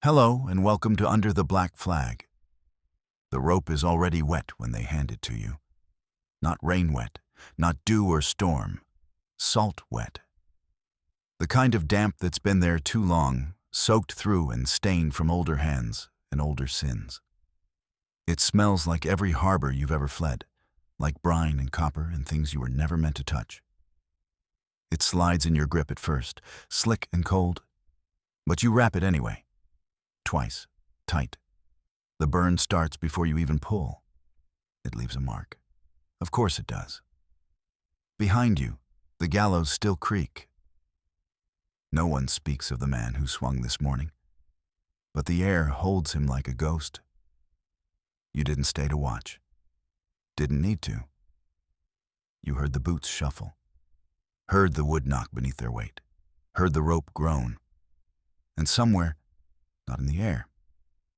Hello and welcome to Under the Black Flag. The rope is already wet when they hand it to you. Not rain wet, not dew or storm, salt wet. The kind of damp that's been there too long, soaked through and stained from older hands and older sins. It smells like every harbor you've ever fled, like brine and copper and things you were never meant to touch. It slides in your grip at first, slick and cold, but you wrap it anyway. Twice, tight. The burn starts before you even pull. It leaves a mark. Of course it does. Behind you, the gallows still creak. No one speaks of the man who swung this morning, but the air holds him like a ghost. You didn't stay to watch. Didn't need to. You heard the boots shuffle, heard the wood knock beneath their weight, heard the rope groan, and somewhere, not in the air,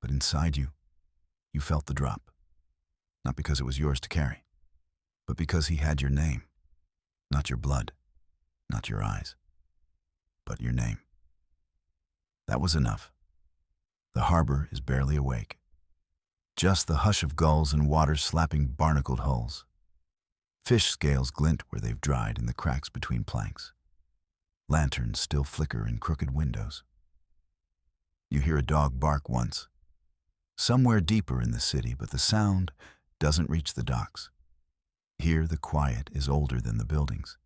but inside you, you felt the drop. Not because it was yours to carry, but because he had your name. Not your blood, not your eyes, but your name. That was enough. The harbor is barely awake. Just the hush of gulls and water slapping barnacled hulls. Fish scales glint where they've dried in the cracks between planks. Lanterns still flicker in crooked windows. You hear a dog bark once, somewhere deeper in the city, but the sound doesn't reach the docks. Here the quiet is older than the buildings.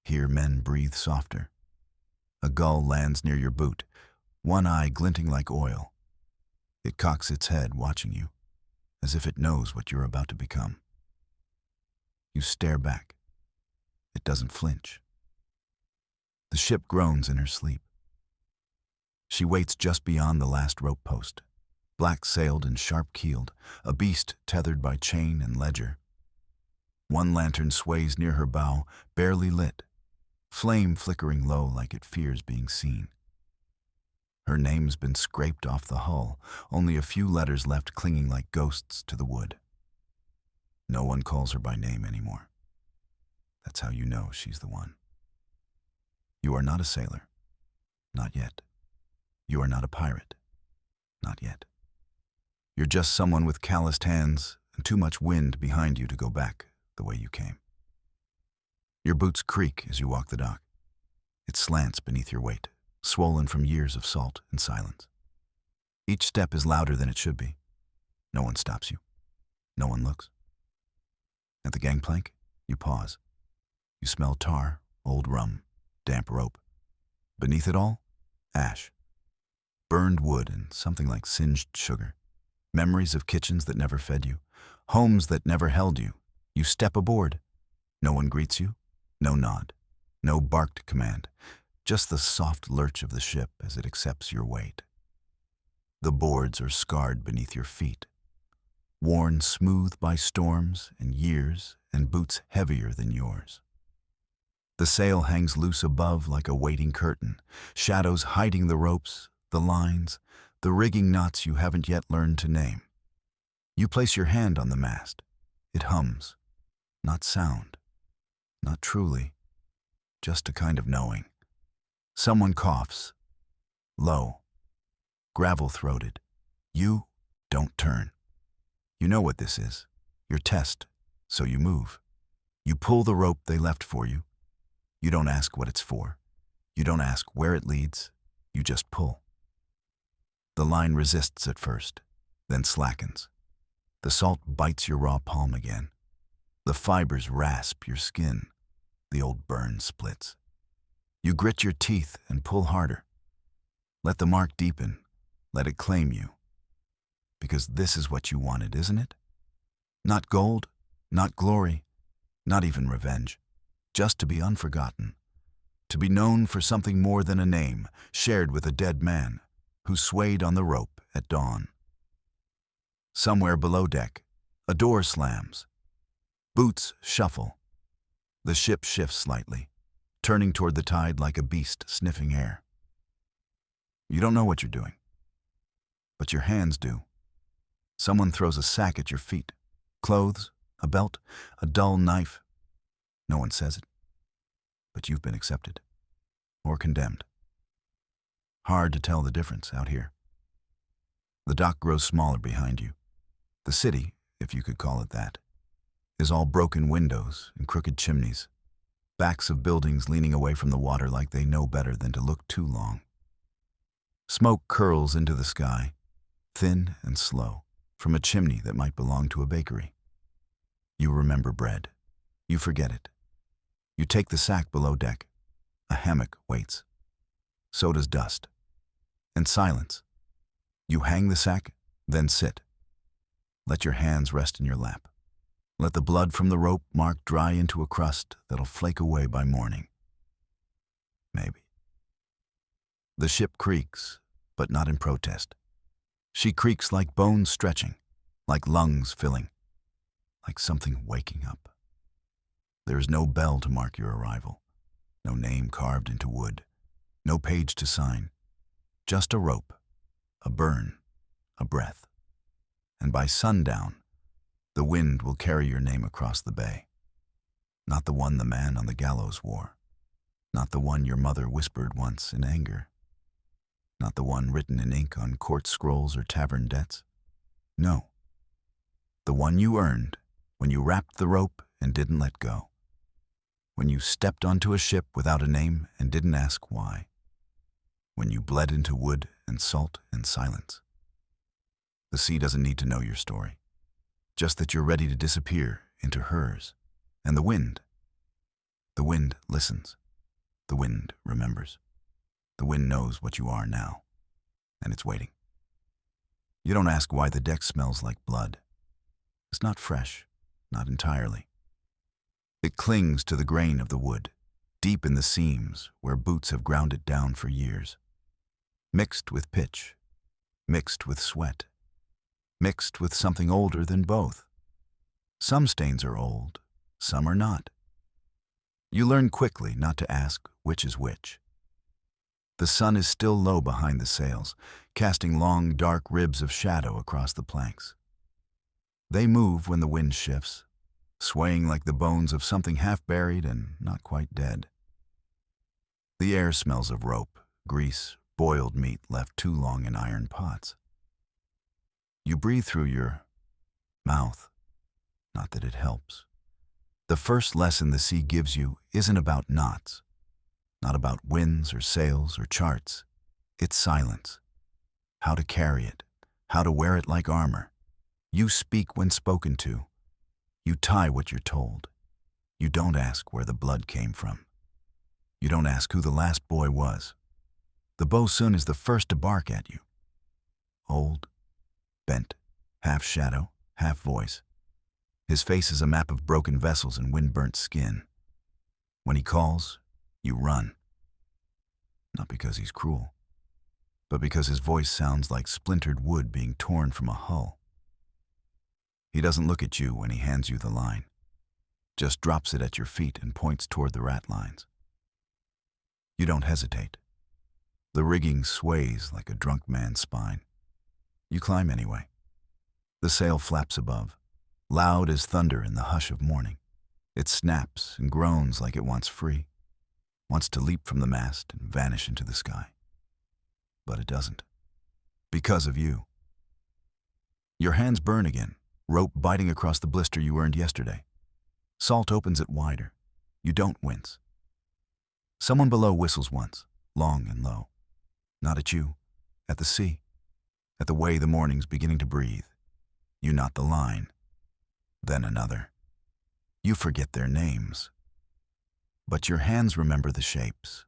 Here men breathe softer. A gull lands near your boot, one eye glinting like oil. It cocks its head, watching you, as if it knows what you're about to become. You stare back. It doesn't flinch. The ship groans in her sleep. She waits just beyond the last rope post, black-sailed and sharp-keeled, a beast tethered by chain and ledger. One lantern sways near her bow, barely lit, flame flickering low like it fears being seen. Her name's been scraped off the hull, only a few letters left clinging like ghosts to the wood. No one calls her by name anymore. That's how you know she's the one. You are not a sailor. Not yet. You are not a pirate. Not yet. You're just someone with calloused hands and too much wind behind you to go back the way you came. Your boots creak as you walk the dock. It slants beneath your weight, swollen from years of salt and silence. Each step is louder than it should be. No one stops you. No one looks. At the gangplank, you pause. You smell tar, old rum, damp rope. Beneath it all, ash. Burned wood and something like singed sugar. Memories of kitchens that never fed you. Homes that never held you. You step aboard. No one greets you. No nod. No barked command. Just the soft lurch of the ship as it accepts your weight. The boards are scarred beneath your feet. Worn smooth by storms and years and boots heavier than yours. The sail hangs loose above like a waiting curtain. Shadows hiding the ropes, the lines, the rigging knots you haven't yet learned to name. You place your hand on the mast. It hums. Not sound. Not truly. Just a kind of knowing. Someone coughs. Low. Gravel-throated. You don't turn. You know what this is. Your test. So you move. You pull the rope they left for you. You don't ask what it's for. You don't ask where it leads. You just pull. The line resists at first, then slackens. The salt bites your raw palm again. The fibers rasp your skin. The old burn splits. You grit your teeth and pull harder. Let the mark deepen. Let it claim you. Because this is what you wanted, isn't it? Not gold, not glory, not even revenge. Just to be unforgotten. To be known for something more than a name, shared with a dead man who swayed on the rope at dawn. Somewhere below deck, a door slams. Boots shuffle. The ship shifts slightly, turning toward the tide like a beast sniffing air. You don't know what you're doing, but your hands do. Someone throws a sack at your feet. Clothes, a belt, a dull knife. No one says it, but you've been accepted or condemned. Hard to tell the difference out here. The dock grows smaller behind you. The city, if you could call it that, is all broken windows and crooked chimneys, backs of buildings leaning away from the water like they know better than to look too long. Smoke curls into the sky, thin and slow, from a chimney that might belong to a bakery. You remember bread. You forget it. You take the sack below deck. A hammock waits. So does dust. And silence. You hang the sack, then sit. Let your hands rest in your lap. Let the blood from the rope mark dry into a crust that'll flake away by morning. Maybe. The ship creaks, but not in protest. She creaks like bones stretching, like lungs filling, like something waking up. There is no bell to mark your arrival, no name carved into wood, no page to sign, just a rope, a burn, a breath. And by sundown, the wind will carry your name across the bay. Not the one the man on the gallows wore, not the one your mother whispered once in anger, not the one written in ink on court scrolls or tavern debts. No, the one you earned when you wrapped the rope and didn't let go, when you stepped onto a ship without a name and didn't ask why, when you bled into wood and salt and silence. The sea doesn't need to know your story, just that you're ready to disappear into hers. And the wind listens. The wind remembers. The wind knows what you are now, and it's waiting. You don't ask why the deck smells like blood. It's not fresh, not entirely. It clings to the grain of the wood, deep in the seams where boots have ground it down for years. Mixed with pitch, mixed with sweat, mixed with something older than both. Some stains are old, some are not. You learn quickly not to ask which is which. The sun is still low behind the sails, casting long, dark ribs of shadow across the planks. They move when the wind shifts, swaying like the bones of something half buried and not quite dead. The air smells of rope, grease, boiled meat left too long in iron pots. You breathe through your mouth, not that it helps. The first lesson the sea gives you isn't about knots, not about winds or sails or charts. It's silence. How to carry it, how to wear it like armor. You speak when spoken to. You tie what you're told. You don't ask where the blood came from. You don't ask who the last boy was. The bosun is the first to bark at you. Old, bent, half shadow, half voice. His face is a map of broken vessels and wind-burnt skin. When he calls, you run. Not because he's cruel, but because his voice sounds like splintered wood being torn from a hull. He doesn't look at you when he hands you the line, just drops it at your feet and points toward the rat lines. You don't hesitate. The rigging sways like a drunk man's spine. You climb anyway. The sail flaps above, loud as thunder in the hush of morning. It snaps and groans like it wants free, wants to leap from the mast and vanish into the sky. But it doesn't, because of you. Your hands burn again, rope biting across the blister you earned yesterday. Salt opens it wider. You don't wince. Someone below whistles once, long and low. Not at you, at the sea, at the way the morning's beginning to breathe. You knot the line. Then another. You forget their names. But your hands remember the shapes.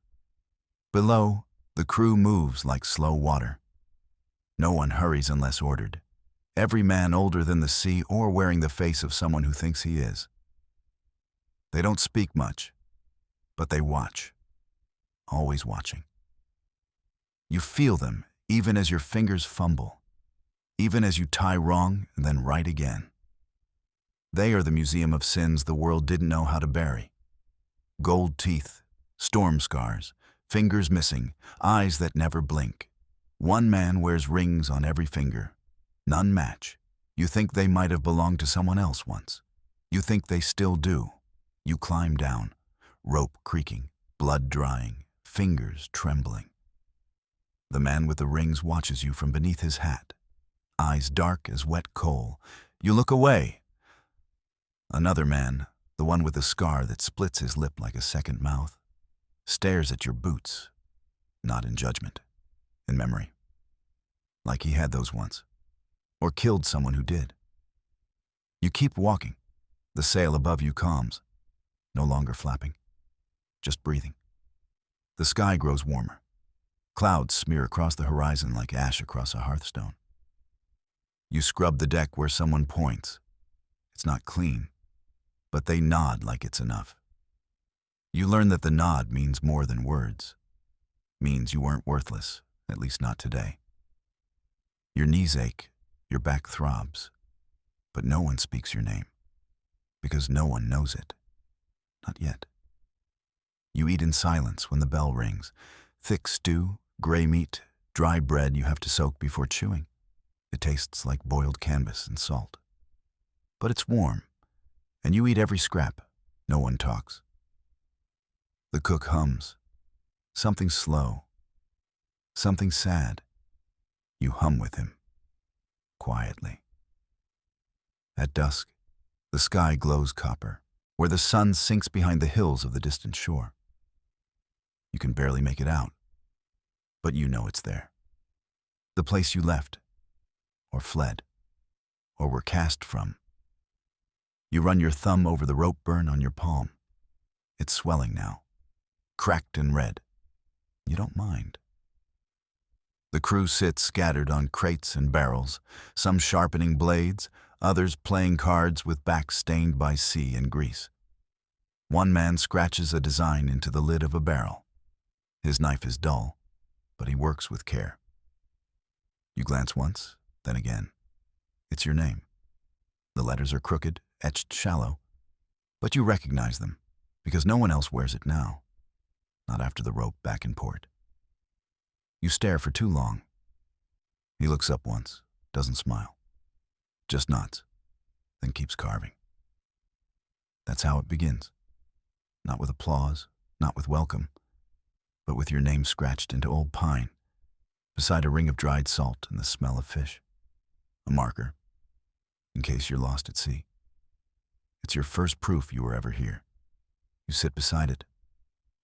Below, the crew moves like slow water. No one hurries unless ordered. Every man older than the sea or wearing the face of someone who thinks he is. They don't speak much, but they watch. Always watching. You feel them even as your fingers fumble, even as you tie wrong and then right again. They are the museum of sins the world didn't know how to bury. Gold teeth, storm scars, fingers missing, eyes that never blink. One man wears rings on every finger. None match. You think they might have belonged to someone else once. You think they still do. You climb down, rope creaking, blood drying, fingers trembling. The man with the rings watches you from beneath his hat, eyes dark as wet coal. You look away. Another man, the one with the scar that splits his lip like a second mouth, stares at your boots, not in judgment, in memory. Like he had those once, or killed someone who did. You keep walking. The sail above you calms, no longer flapping, just breathing. The sky grows warmer. Clouds smear across the horizon like ash across a hearthstone. You scrub the deck where someone points. It's not clean, but they nod like it's enough. You learn that the nod means more than words. Means you weren't worthless, at least not today. Your knees ache, your back throbs, but no one speaks your name, because no one knows it. Not yet. You eat in silence when the bell rings. Thick stew, gray meat, dry bread you have to soak before chewing. It tastes like boiled canvas and salt. But it's warm, and you eat every scrap. No one talks. The cook hums. Something slow. Something sad. You hum with him. Quietly. At dusk, the sky glows copper, where the sun sinks behind the hills of the distant shore. You can barely make it out, but you know it's there. The place you left, or fled, or were cast from. You run your thumb over the rope burn on your palm. It's swelling now, cracked and red. You don't mind. The crew sits scattered on crates and barrels, some sharpening blades, others playing cards with backs stained by sea and grease. One man scratches a design into the lid of a barrel. His knife is dull, but he works with care. You glance once, then again. It's your name. The letters are crooked, etched shallow, but you recognize them, because no one else wears it now, not after the rope back in port. You stare for too long. He looks up once, doesn't smile, just nods, then keeps carving. That's how it begins. Not with applause, not with welcome, but with your name scratched into old pine, beside a ring of dried salt and the smell of fish. A marker, in case you're lost at sea. It's your first proof you were ever here. You sit beside it,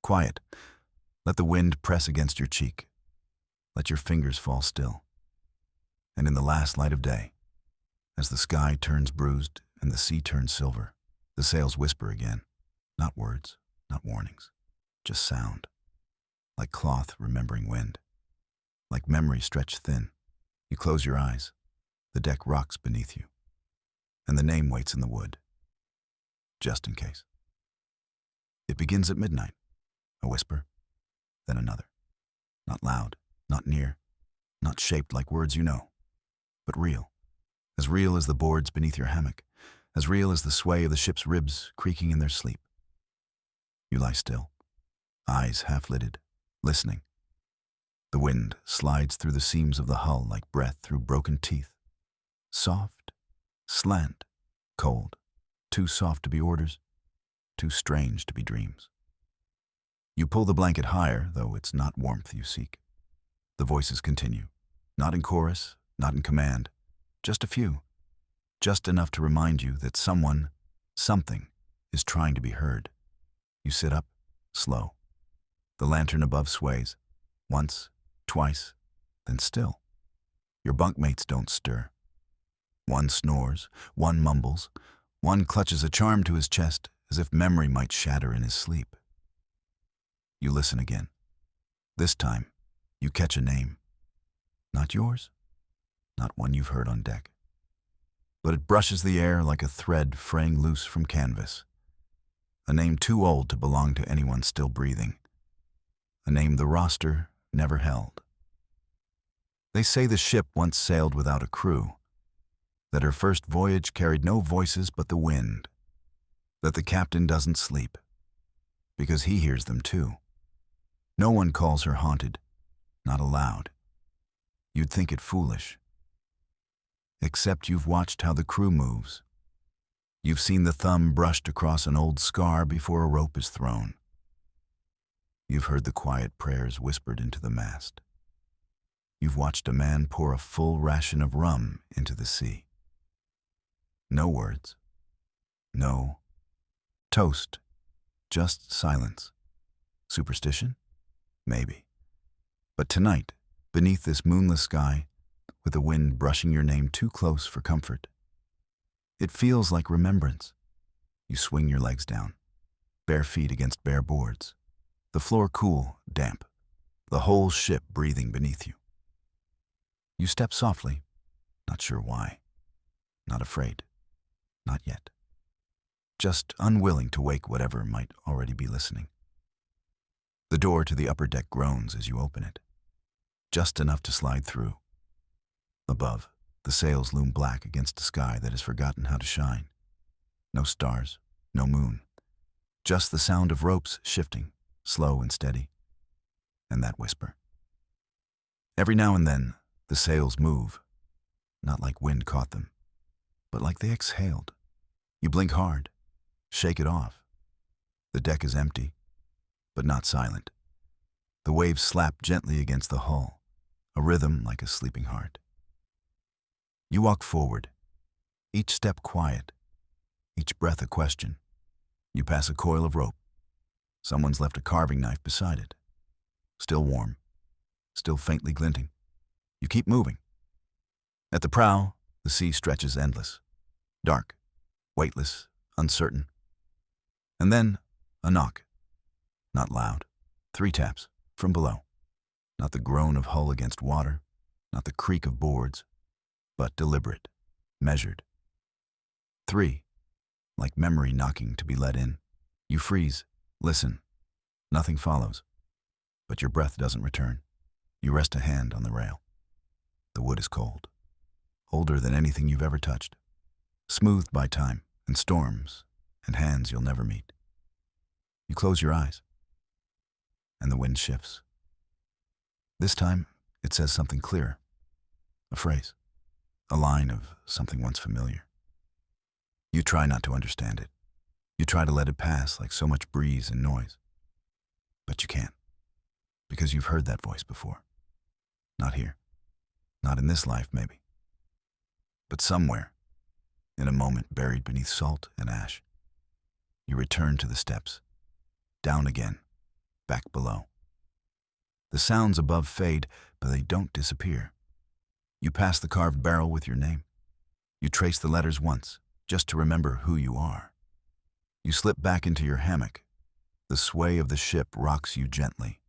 quiet. Let the wind press against your cheek. Let your fingers fall still. And in the last light of day, as the sky turns bruised and the sea turns silver, the sails whisper again. Not words, not warnings, just sound. Like cloth remembering wind. Like memory stretched thin. You close your eyes. The deck rocks beneath you. And the name waits in the wood. Just in case. It begins at midnight. A whisper, then another. Not loud. Not near, not shaped like words you know, but real. As real as the boards beneath your hammock, as real as the sway of the ship's ribs creaking in their sleep. You lie still, eyes half-lidded, listening. The wind slides through the seams of the hull like breath through broken teeth. Soft, slant, cold, too soft to be orders, too strange to be dreams. You pull the blanket higher, though it's not warmth you seek. The voices continue, not in chorus, not in command, just a few, just enough to remind you that someone, something, is trying to be heard. You sit up, slow. The lantern above sways, once, twice, then still. Your bunkmates don't stir. One snores, one mumbles, one clutches a charm to his chest as if memory might shatter in his sleep. You listen again. This time, you catch a name. Not yours, not one you've heard on deck. But it brushes the air like a thread fraying loose from canvas. A name too old to belong to anyone still breathing. A name the roster never held. They say the ship once sailed without a crew, that her first voyage carried no voices but the wind, that the captain doesn't sleep, because he hears them too. No one calls her haunted. Not aloud. You'd think it foolish. Except you've watched how the crew moves. You've seen the thumb brushed across an old scar before a rope is thrown. You've heard the quiet prayers whispered into the mast. You've watched a man pour a full ration of rum into the sea. No words. No toast. Just silence. Superstition? Maybe. But tonight, beneath this moonless sky, with the wind brushing your name too close for comfort, it feels like remembrance. You swing your legs down, bare feet against bare boards, the floor cool, damp, the whole ship breathing beneath you. You step softly, not sure why, not afraid, not yet, just unwilling to wake whatever might already be listening. The door to the upper deck groans as you open it, just enough to slide through. Above, the sails loom black against a sky that has forgotten how to shine. No stars, no moon, just the sound of ropes shifting, slow and steady, and that whisper. Every now and then, the sails move, not like wind caught them, but like they exhaled. You blink hard, shake it off. The deck is empty, but not silent. The waves slap gently against the hull, a rhythm like a sleeping heart. You walk forward, each step quiet, each breath a question. You pass a coil of rope. Someone's left a carving knife beside it. Still warm, still faintly glinting. You keep moving. At the prow, the sea stretches endless, dark, weightless, uncertain. And then, a knock. Not loud. 3 taps, from below. Not the groan of hull against water, not the creak of boards, but deliberate, measured. 3, like memory knocking to be let in. You freeze, listen. Nothing follows, but your breath doesn't return. You rest a hand on the rail. The wood is cold, older than anything you've ever touched, smoothed by time and storms and hands you'll never meet. You close your eyes, and the wind shifts. This time, it says something clearer, a phrase, a line of something once familiar. You try not to understand it. You try to let it pass like so much breeze and noise. But you can't, because you've heard that voice before. Not here. Not in this life, maybe. But somewhere, in a moment buried beneath salt and ash, you return to the steps, down again, back below. The sounds above fade, but they don't disappear. You pass the carved barrel with your name. You trace the letters once, just to remember who you are. You slip back into your hammock. The sway of the ship rocks you gently.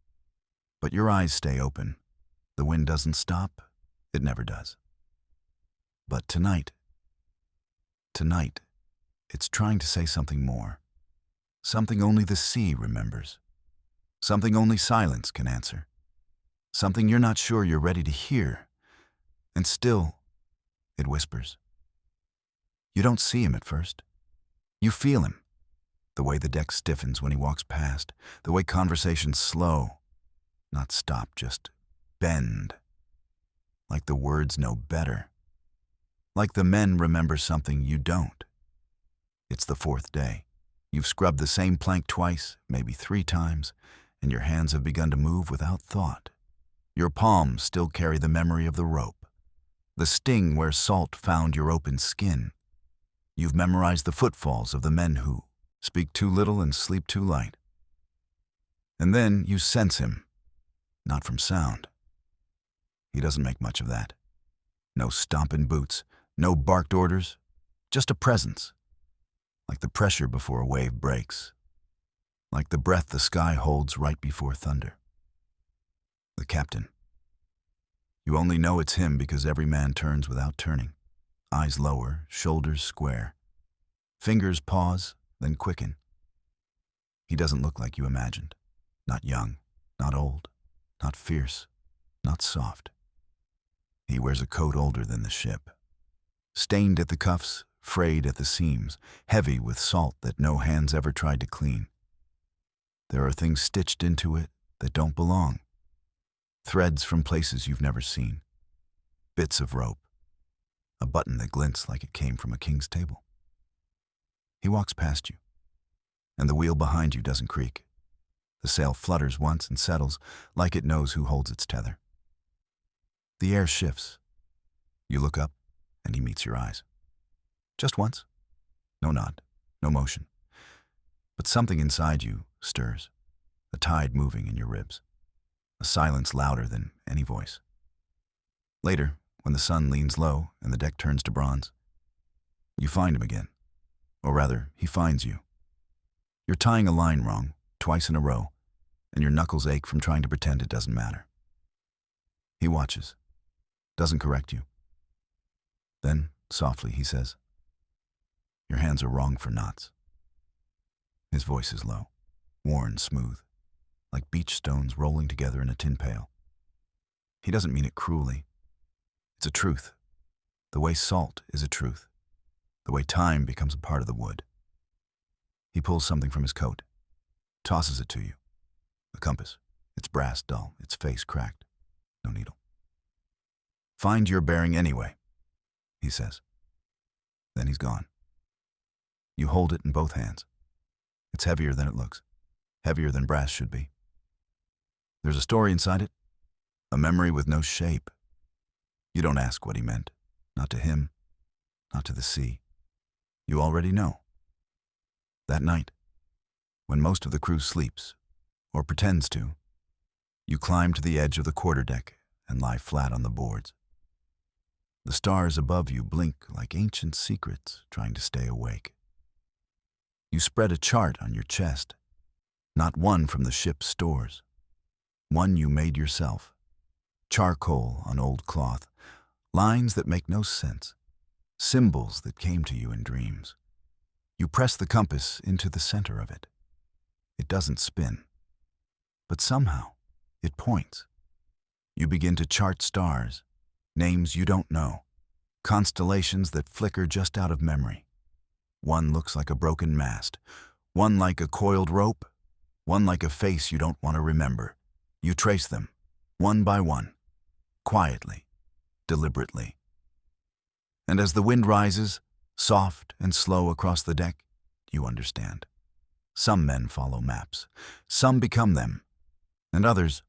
But your eyes stay open. The wind doesn't stop. It never does. But tonight, it's trying to say something more. Something only the sea remembers. Something only silence can answer. Something you're not sure you're ready to hear. And still, it whispers. You don't see him at first. You feel him. The way the deck stiffens when he walks past. The way conversations slow. Not stop, just bend. Like the words know better. Like the men remember something you don't. It's the 4th day. You've scrubbed the same plank twice, maybe 3 times, and your hands have begun to move without thought. Your palms still carry the memory of the rope, the sting where salt found your open skin. You've memorized the footfalls of the men who speak too little and sleep too light. And then you sense him, not from sound. He doesn't make much of that. No stomping boots, no barked orders, just a presence. Like the pressure before a wave breaks. Like the breath the sky holds right before thunder. The captain. You only know it's him because every man turns without turning. Eyes lower, shoulders square. Fingers pause, then quicken. He doesn't look like you imagined. Not young, not old, not fierce, not soft. He wears a coat older than the ship. Stained at the cuffs, frayed at the seams, heavy with salt that no hands ever tried to clean. There are things stitched into it that don't belong. Threads from places you've never seen. Bits of rope. A button that glints like it came from a king's table. He walks past you, and the wheel behind you doesn't creak. The sail flutters once and settles like it knows who holds its tether. The air shifts. You look up, and he meets your eyes. Just once. No nod, no motion. But something inside you stirs, a tide moving in your ribs, a silence louder than any voice. Later, when the sun leans low and the deck turns to bronze, you find him again. Or rather, he finds you. You're tying a line wrong, twice in a row, and your knuckles ache from trying to pretend it doesn't matter. He watches, doesn't correct you. Then, softly, he says, "Your hands are wrong for knots." His voice is low, worn smooth, like beach stones rolling together in a tin pail. He doesn't mean it cruelly. It's a truth. The way salt is a truth. The way time becomes a part of the wood. He pulls something from his coat, tosses it to you. A compass. It's brass dull, its face cracked. No needle. "Find your bearing anyway," he says. Then he's gone. You hold it in both hands. It's heavier than it looks, heavier than brass should be. There's a story inside it, a memory with no shape. You don't ask what he meant, not to him, not to the sea. You already know. That night, when most of the crew sleeps, or pretends to, you climb to the edge of the quarterdeck and lie flat on the boards. The stars above you blink like ancient secrets trying to stay awake. You spread a chart on your chest, not one from the ship's stores, one you made yourself, charcoal on old cloth, lines that make no sense, symbols that came to you in dreams. You press the compass into the center of it. It doesn't spin, but somehow it points. You begin to chart stars, names you don't know, constellations that flicker just out of memory. One looks like a broken mast, one like a coiled rope, one like a face you don't want to remember. You trace them, one by one, quietly, deliberately. And as the wind rises, soft and slow across the deck, you understand. Some men follow maps, some become them, and others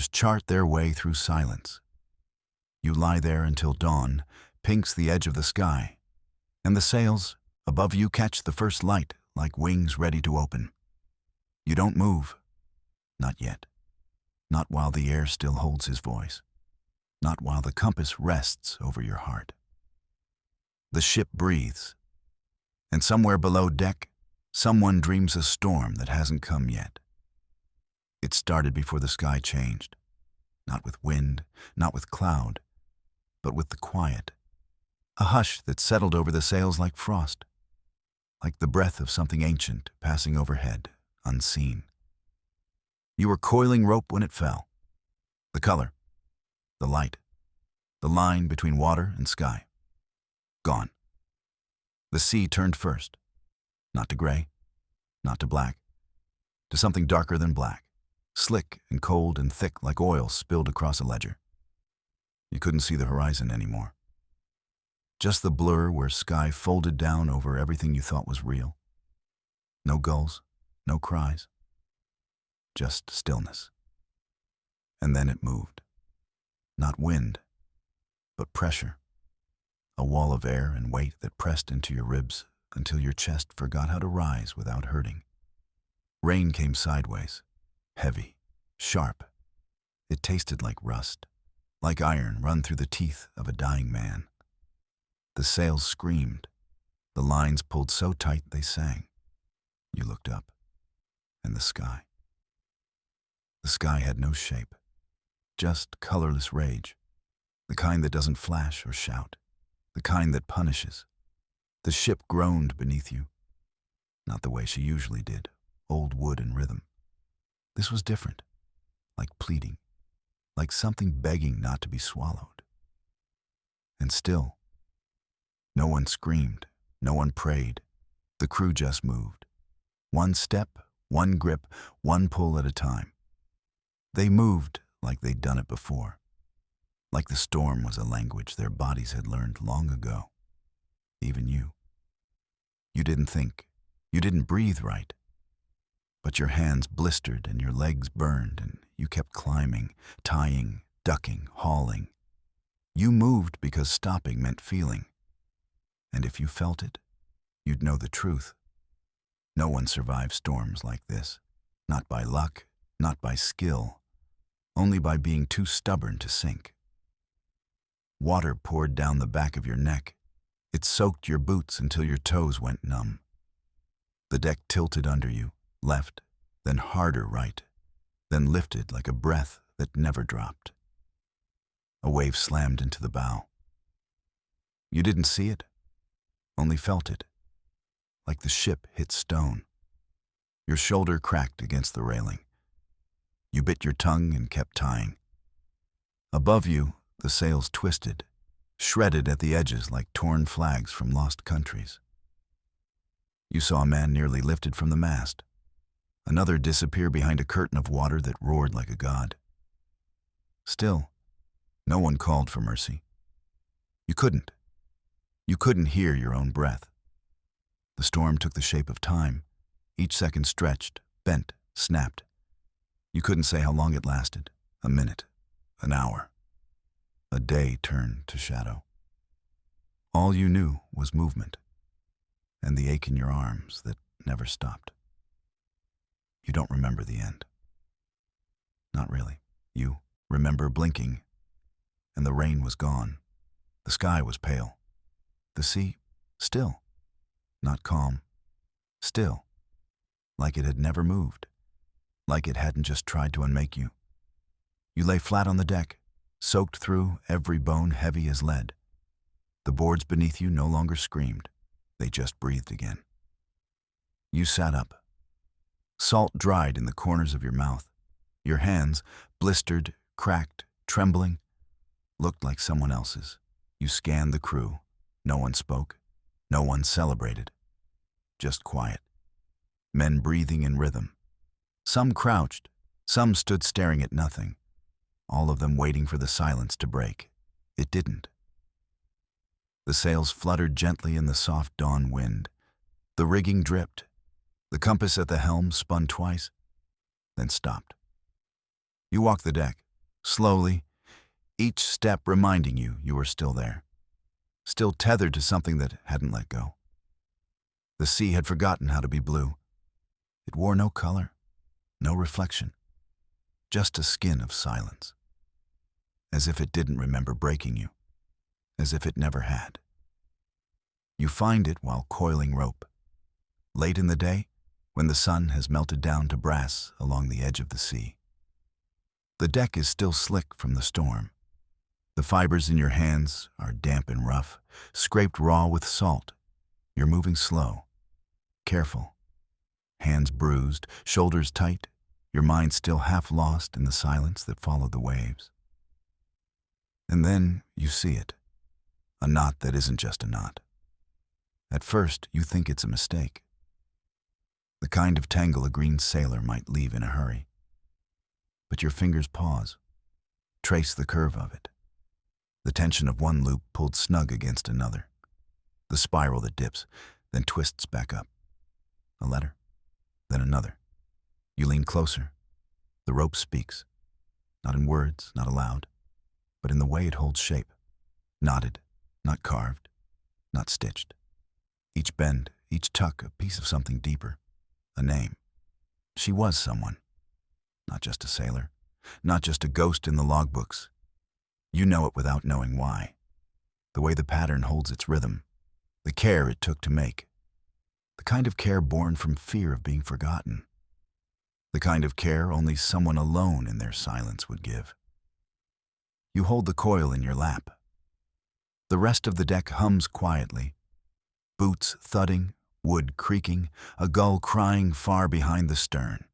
chart their way through silence. You lie there until dawn pinks the edge of the sky, and the sails above you catch the first light like wings ready to open. You don't move, not yet, not while the air still holds his voice, not while the compass rests over your heart. The ship breathes, and somewhere below deck, someone dreams a storm that hasn't come yet. It started before the sky changed, not with wind, not with cloud, but with the quiet, a hush that settled over the sails like frost, like the breath of something ancient passing overhead, unseen. You were coiling rope when it fell. The color, the light, the line between water and sky. Gone. The sea turned first, not to gray, not to black, to something darker than black, slick and cold and thick like oil spilled across a ledger. You couldn't see the horizon anymore. Just the blur where sky folded down over everything you thought was real. No gulls, no cries, just stillness. And then it moved. Not wind, but pressure. A wall of air and weight that pressed into your ribs until your chest forgot how to rise without hurting. Rain came sideways, heavy, sharp. It tasted like rust, like iron run through the teeth of a dying man. The sails screamed. The lines pulled so tight they sang. You looked up, and the sky. The sky had no shape, just colorless rage, the kind that doesn't flash or shout, the kind that punishes. The ship groaned beneath you, not the way she usually did, old wood and rhythm. This was different, like pleading, like something begging not to be swallowed. And still, no one screamed, no one prayed. The crew just moved. One step, one grip, one pull at a time. They moved like they'd done it before, like the storm was a language their bodies had learned long ago. Even you. You didn't think, you didn't breathe right, but your hands blistered and your legs burned and you kept climbing, tying, ducking, hauling. You moved because stopping meant feeling. And if you felt it, you'd know the truth. No one survives storms like this. Not by luck, not by skill, only by being too stubborn to sink. Water poured down the back of your neck. It soaked your boots until your toes went numb. The deck tilted under you, left, then harder right, then lifted like a breath that never dropped. A wave slammed into the bow. You didn't see it, only felt it, like the ship hit stone. Your shoulder cracked against the railing. You bit your tongue and kept tying. Above you, the sails twisted, shredded at the edges like torn flags from lost countries. You saw a man nearly lifted from the mast, another disappear behind a curtain of water that roared like a god. Still, no one called for mercy. You couldn't. You couldn't hear your own breath. The storm took the shape of time. Each second stretched, bent, snapped. You couldn't say how long it lasted. A minute, an hour. A day turned to shadow. All you knew was movement, and the ache in your arms that never stopped. You don't remember the end. Not really. You remember blinking, and the rain was gone. The sky was pale. The sea, still. Not calm. Still. Like it had never moved. Like it hadn't just tried to unmake you. You lay flat on the deck, soaked through, every bone heavy as lead. The boards beneath you no longer screamed. They just breathed again. You sat up. Salt dried in the corners of your mouth. Your hands, blistered, cracked, trembling, looked like someone else's. You scanned the crew. No one spoke. No one celebrated. Just quiet. Men breathing in rhythm. Some crouched. Some stood staring at nothing. All of them waiting for the silence to break. It didn't. The sails fluttered gently in the soft dawn wind. The rigging dripped. The compass at the helm spun twice, then stopped. You walked the deck, slowly, each step reminding you were still there, still tethered to something that hadn't let go. The sea had forgotten how to be blue. It wore no color, no reflection, just a skin of silence, as if it didn't remember breaking you, as if it never had. You find it while coiling rope, late in the day, when the sun has melted down to brass along the edge of the sea. The deck is still slick from the storm. The fibers in your hands are damp and rough, scraped raw with salt. You're moving slow, careful. Hands bruised, shoulders tight, your mind still half lost in the silence that followed the waves. And then you see it, a knot that isn't just a knot. At first, you think it's a mistake. The kind of tangle a green sailor might leave in a hurry. But your fingers pause, trace the curve of it. The tension of one loop pulled snug against another. The spiral that dips, then twists back up. A letter, then another. You lean closer. The rope speaks. Not in words, not aloud, but in the way it holds shape. Knotted, not carved, not stitched. Each bend, each tuck, a piece of something deeper. A name. She was someone. Not just a sailor. Not just a ghost in the logbooks. You know it without knowing why. The way the pattern holds its rhythm. The care it took to make. The kind of care born from fear of being forgotten. The kind of care only someone alone in their silence would give. You hold the coil in your lap. The rest of the deck hums quietly. Boots thudding, wood creaking, a gull crying far behind the stern.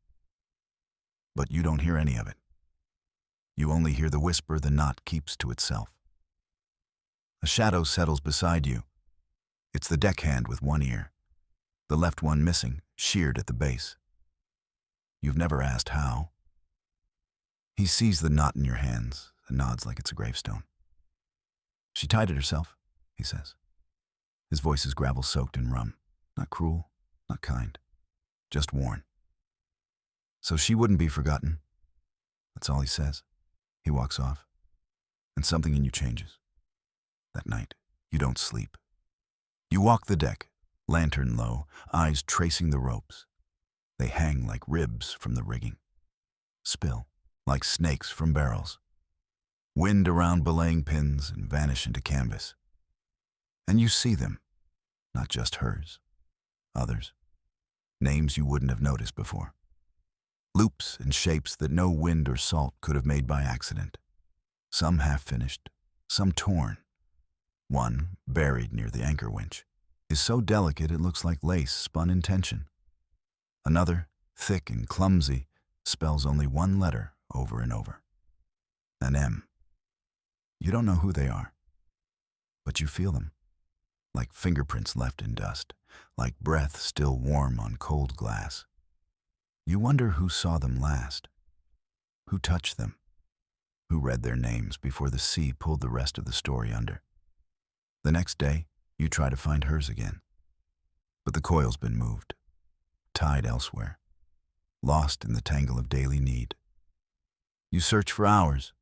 But you don't hear any of it. You only hear the whisper the knot keeps to itself. A shadow settles beside you. It's the deckhand with one ear, the left one missing, sheared at the base. You've never asked how. He sees the knot in your hands and nods like it's a gravestone. She tied it herself, he says. His voice is gravel-soaked in rum. Not cruel, not kind, just worn. So she wouldn't be forgotten. That's all he says. He walks off. and something in you changes. That night, you don't sleep. You walk the deck, lantern low, eyes tracing the ropes. They hang like ribs from the rigging. Spill, like snakes from barrels. Wind around belaying pins and vanish into canvas. And you see them, not just hers, others. Names you wouldn't have noticed before. Loops and shapes that no wind or salt could have made by accident. Some half-finished, some torn. One, buried near the anchor winch, is so delicate it looks like lace spun in tension. Another, thick and clumsy, spells only one letter over and over. An M. You don't know who they are, but you feel them, like fingerprints left in dust, like breath still warm on cold glass. You wonder who saw them last, who touched them, who read their names before the sea pulled the rest of the story under. The next day, you try to find hers again, but the coil's been moved, tied elsewhere, lost in the tangle of daily need. You search for hours.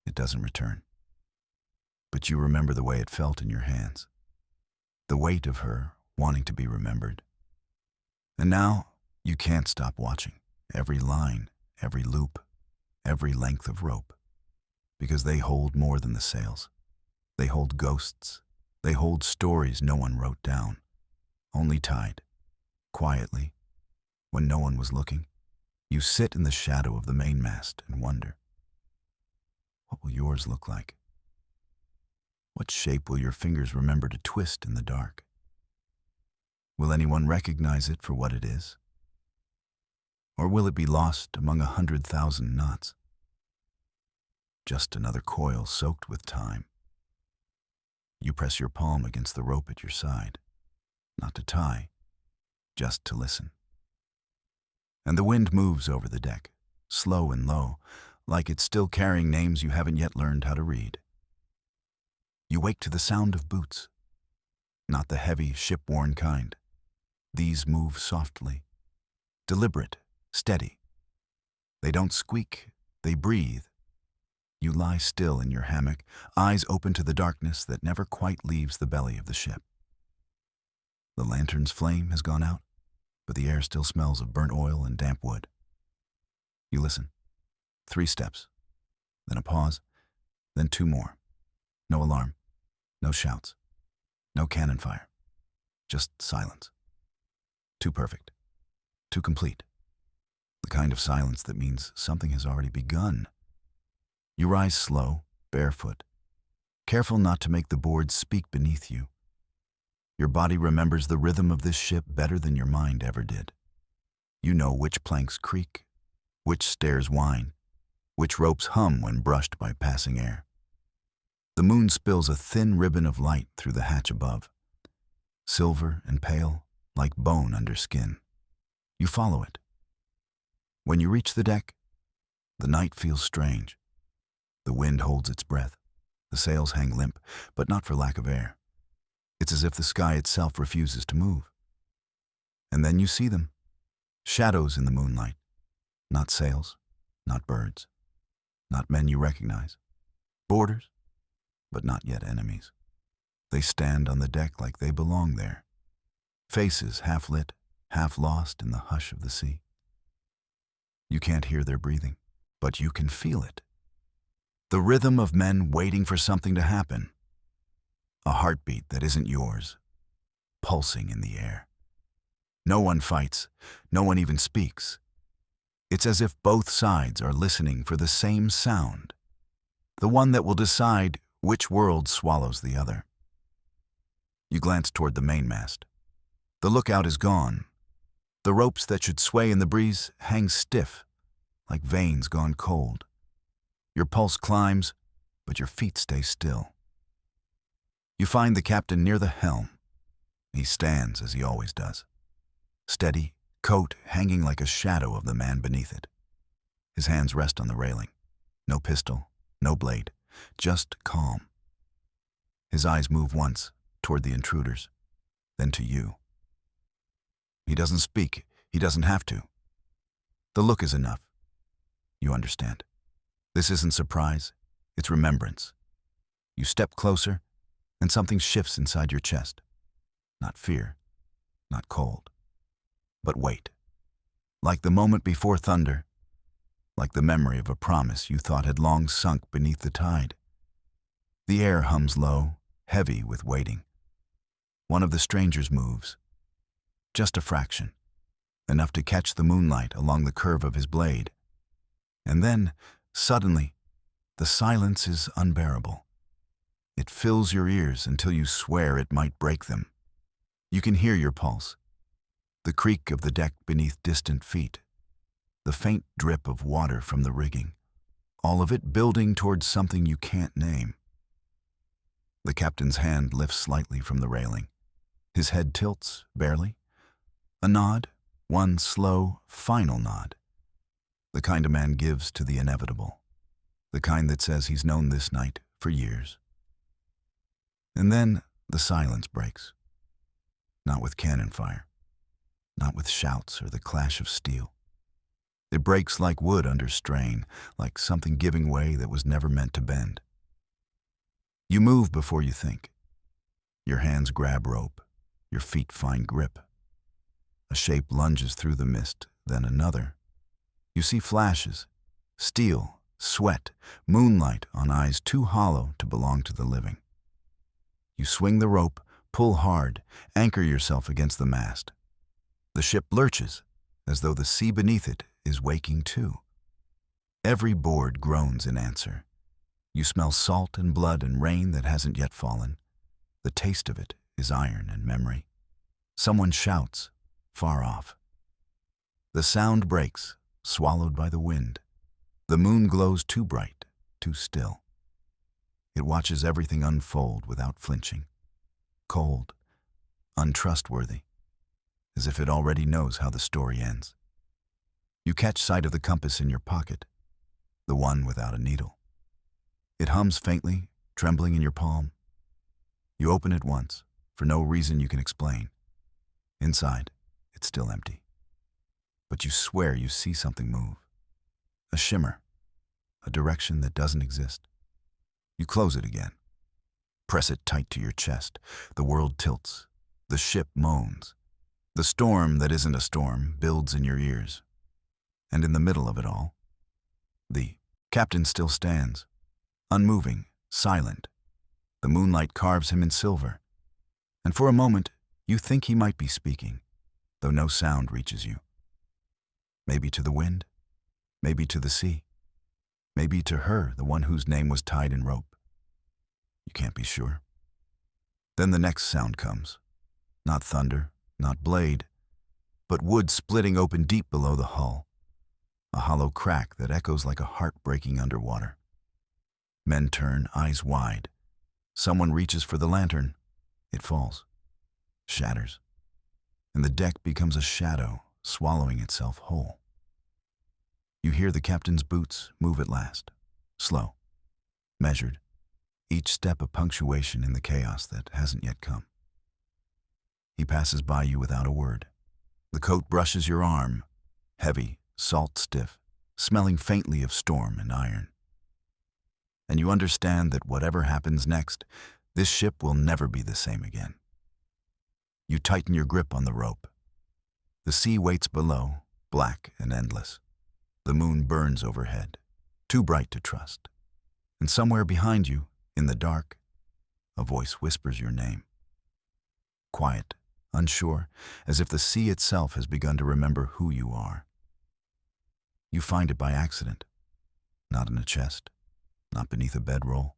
It doesn't return. But you remember the way it felt in your hands, the weight of her wanting to be remembered. And now, you can't stop watching every line, every loop, every length of rope, because they hold more than the sails. They hold ghosts. They hold stories no one wrote down, only tied, quietly, when no one was looking. You sit in the shadow of the mainmast and wonder, what will yours look like? What shape will your fingers remember to twist in the dark? Will anyone recognize it for what it is? Or will it be lost among 100,000 knots? Just another coil soaked with time. You press your palm against the rope at your side, not to tie, just to listen. And the wind moves over the deck, slow and low, like it's still carrying names you haven't yet learned how to read. You wake to the sound of boots, not the heavy, ship-worn kind. These move softly, deliberate, steady. They don't squeak, they breathe. You lie still in your hammock, eyes open to the darkness that never quite leaves the belly of the ship. The lantern's flame has gone out, but the air still smells of burnt oil and damp wood. You listen. 3 steps, then a pause, then 2 more. No alarm, no shouts, no cannon fire, just silence. Too perfect, too complete. The kind of silence that means something has already begun. You rise slow, barefoot, careful not to make the boards speak beneath you. Your body remembers the rhythm of this ship better than your mind ever did. You know which planks creak, which stairs whine, which ropes hum when brushed by passing air. The moon spills a thin ribbon of light through the hatch above, silver and pale, like bone under skin. You follow it. When you reach the deck, the night feels strange. The wind holds its breath. The sails hang limp, but not for lack of air. It's as if the sky itself refuses to move. And then you see them, shadows in the moonlight. Not sails, not birds, not men you recognize. Boarders, but not yet enemies. They stand on the deck like they belong there. Faces half lit, half lost in the hush of the sea. You can't hear their breathing, but you can feel it. The rhythm of men waiting for something to happen. A heartbeat that isn't yours, pulsing in the air. No one fights, no one even speaks. It's as if both sides are listening for the same sound, the one that will decide which world swallows the other. You glance toward the mainmast. The lookout is gone. The ropes that should sway in the breeze hang stiff, like veins gone cold. Your pulse climbs, but your feet stay still. You find the captain near the helm. He stands as he always does. Steady, coat hanging like a shadow of the man beneath it. His hands rest on the railing. No pistol, no blade, just calm. His eyes move once toward the intruders, then to you. He doesn't speak. He doesn't have to. The look is enough. You understand. This isn't surprise. It's remembrance. You step closer, and something shifts inside your chest. Not fear, not cold, but weight. Like the moment before thunder, like the memory of a promise you thought had long sunk beneath the tide. The air hums low, heavy with waiting. One of the strangers moves. Just a fraction, enough to catch the moonlight along the curve of his blade. And then, suddenly, the silence is unbearable. It fills your ears until you swear it might break them. You can hear your pulse, the creak of the deck beneath distant feet, the faint drip of water from the rigging, all of it building towards something you can't name. The captain's hand lifts slightly from the railing. His head tilts, barely. A nod, one slow, final nod. The kind a man gives to the inevitable. The kind that says he's known this night for years. And then the silence breaks. Not with cannon fire. Not with shouts or the clash of steel. It breaks like wood under strain, like something giving way that was never meant to bend. You move before you think. Your hands grab rope. Your feet find grip. A shape lunges through the mist, then another. You see flashes, steel, sweat, moonlight on eyes too hollow to belong to the living. You swing the rope, pull hard, anchor yourself against the mast. The ship lurches, as though the sea beneath it is waking too. Every board groans in answer. You smell salt and blood and rain that hasn't yet fallen. The taste of it is iron and memory. Someone shouts, far off. The sound breaks, swallowed by the wind. The moon glows too bright, too still. It watches everything unfold without flinching. Cold, untrustworthy, as if it already knows how the story ends. You catch sight of the compass in your pocket, the one without a needle. It hums faintly, trembling in your palm. You open it once, for no reason you can explain. Inside, it's still empty. But you swear you see something move. A shimmer, a direction that doesn't exist. You close it again. Press it tight to your chest. The world tilts. The ship moans. The storm that isn't a storm builds in your ears. And in the middle of it all, the captain still stands, unmoving, silent. The moonlight carves him in silver. And for a moment, you think he might be speaking, though no sound reaches you. Maybe to the wind, maybe to the sea, maybe to her, the one whose name was tied in rope. You can't be sure. Then the next sound comes. Not thunder, not blade, but wood splitting open deep below the hull. A hollow crack that echoes like a heart breaking underwater. Men turn, eyes wide. Someone reaches for the lantern. It falls, shatters, and the deck becomes a shadow, swallowing itself whole. You hear the captain's boots move at last, slow, measured, each step a punctuation in the chaos that hasn't yet come. He passes by you without a word. The coat brushes your arm, heavy, salt-stiff, smelling faintly of storm and iron. And you understand that whatever happens next, this ship will never be the same again. You tighten your grip on the rope. The sea waits below, black and endless. The moon burns overhead, too bright to trust. And somewhere behind you, in the dark, a voice whispers your name. Quiet, unsure, as if the sea itself has begun to remember who you are. You find it by accident, not in a chest, not beneath a bedroll,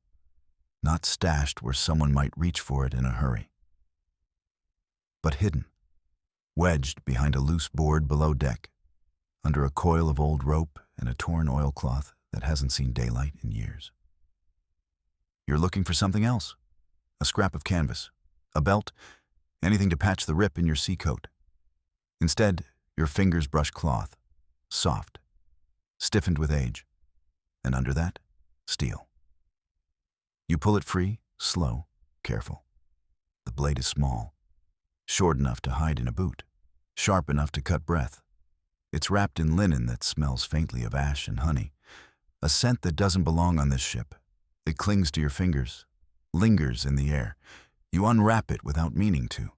not stashed where someone might reach for it in a hurry, but hidden, wedged behind a loose board below deck, under a coil of old rope and a torn oilcloth that hasn't seen daylight in years. You're looking for something else, a scrap of canvas, a belt, anything to patch the rip in your sea coat. Instead, your fingers brush cloth, soft, stiffened with age, and under that, steel. You pull it free, slow, careful. The blade is small, short enough to hide in a boot, sharp enough to cut breath. It's wrapped in linen that smells faintly of ash and honey, a scent that doesn't belong on this ship, It clings to your fingers, lingers in the air. You unwrap it without meaning to.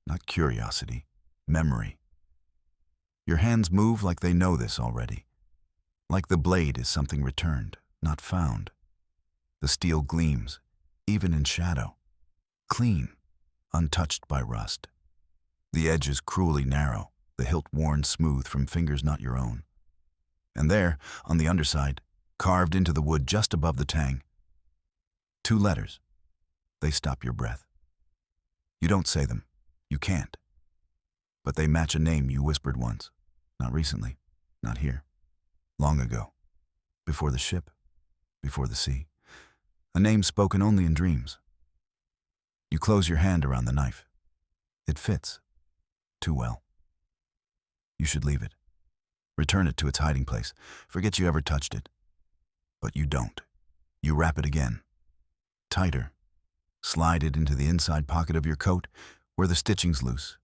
Not curiosity, memory. Your hands move like they know this already. Like the blade is something returned, not found. The steel gleams, even in shadow. Clean, untouched by rust. The edge is cruelly narrow, the hilt worn smooth from fingers not your own. And there, on the underside, carved into the wood just above the tang, 2 letters. They stop your breath. You don't say them. You can't. But they match a name you whispered once. Not recently. Not here. Long ago. Before the ship. Before the sea. A name spoken only in dreams. You close your hand around the knife. It fits. Too well. You should leave it. Return it to its hiding place. Forget you ever touched it. But you don't. You wrap it again. Tighter. Slide it into the inside pocket of your coat where the stitching's loose.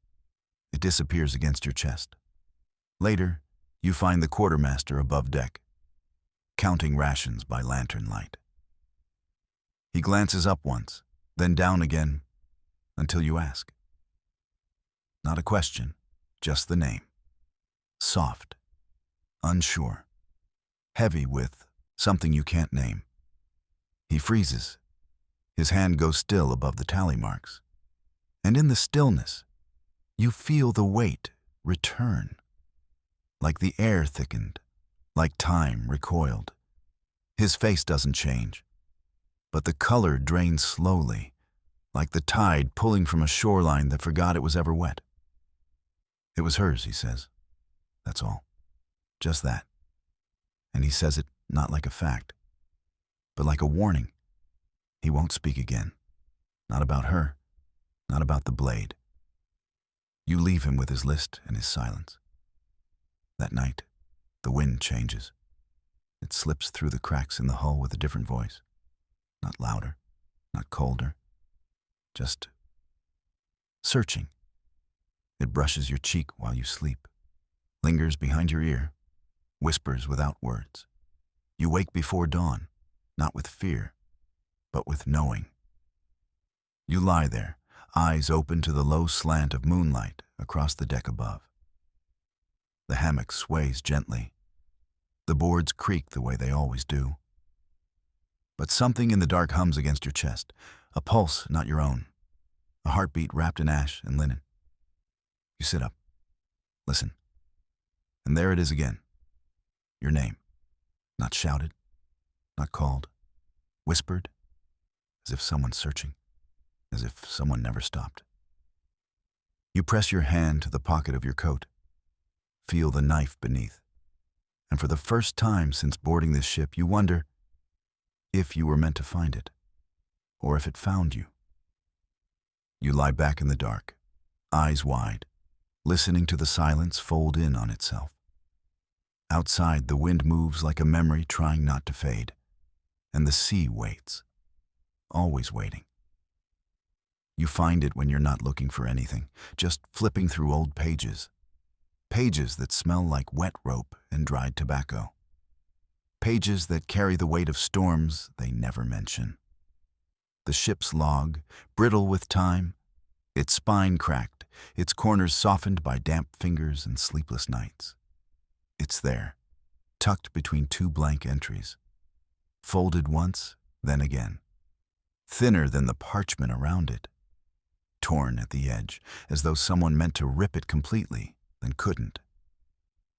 It disappears against your chest. Later, you find the quartermaster above deck, counting rations by lantern light. He glances up once, then down again, until you ask. Not a question, just the name. Soft, unsure, heavy with something you can't name. He freezes. His hand goes still above the tally marks. And in the stillness, you feel the weight return. Like the air thickened, like time recoiled. His face doesn't change, but the color drains slowly, like the tide pulling from a shoreline that forgot it was ever wet. It was hers, he says. That's all. Just that. And he says it not like a fact, but like a warning. He won't speak again. Not about her. Not about the blade. You leave him with his list and his silence. That night, the wind changes. It slips through the cracks in the hull with a different voice. Not louder, not colder. Just searching. It brushes your cheek while you sleep. Lingers behind your ear. Whispers without words. You wake before dawn, not with fear, but with knowing. You lie there, eyes open to the low slant of moonlight across the deck above. The hammock sways gently. The boards creak the way they always do. But something in the dark hums against your chest, a pulse not your own, a heartbeat wrapped in ash and linen. You sit up, listen, and there it is again. Your name, not shouted, not called, whispered, as if someone's searching, as if someone never stopped. You press your hand to the pocket of your coat, feel the knife beneath, and for the first time since boarding this ship, you wonder if you were meant to find it, or if it found you. You lie back in the dark, eyes wide, listening to the silence fold in on itself. Outside, the wind moves like a memory trying not to fade, and the sea waits, always waiting. You find it when you're not looking for anything, just flipping through old pages. Pages that smell like wet rope and dried tobacco. Pages that carry the weight of storms they never mention. The ship's log, brittle with time, its spine cracked, its corners softened by damp fingers and sleepless nights. It's there, tucked between 2 blank entries. Folded once, then again. Thinner than the parchment around it. Torn at the edge, as though someone meant to rip it completely, then couldn't.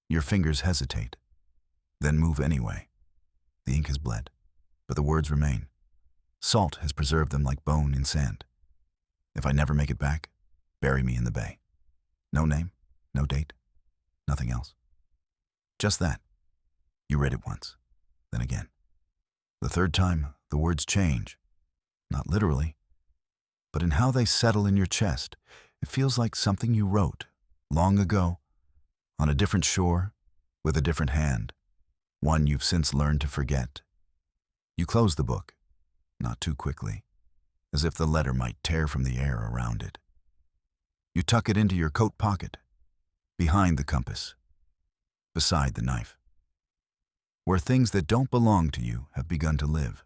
Your fingers hesitate, then move anyway. The ink has bled, but the words remain. Salt has preserved them like bone in sand. If I never make it back, bury me in the bay. No name, no date, nothing else. Just that. You read it once, then again. The third time, the words change. Not literally, but in how they settle in your chest. It feels like something you wrote, long ago, on a different shore, with a different hand, one you've since learned to forget. You close the book, not too quickly, as if the letter might tear from the air around it. You tuck it into your coat pocket, behind the compass, beside the knife, where things that don't belong to you have begun to live.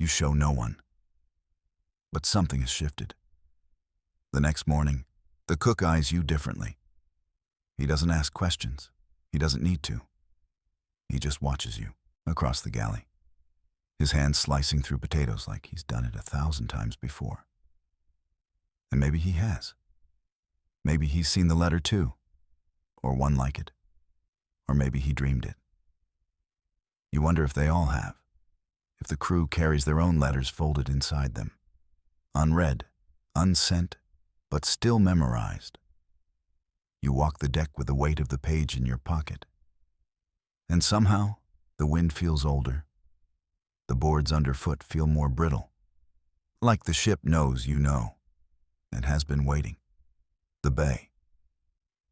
You show no one. But something has shifted. The next morning, the cook eyes you differently. He doesn't ask questions. He doesn't need to. He just watches you across the galley, his hands slicing through potatoes like he's done it 1,000 times before. And maybe he has. Maybe he's seen the letter too, or one like it, or maybe he dreamed it. You wonder if they all have, if the crew carries their own letters folded inside them, unread, unsent, but still memorized. You walk the deck with the weight of the page in your pocket. And somehow, the wind feels older. The boards underfoot feel more brittle. Like the ship knows you know, and has been waiting. The bay.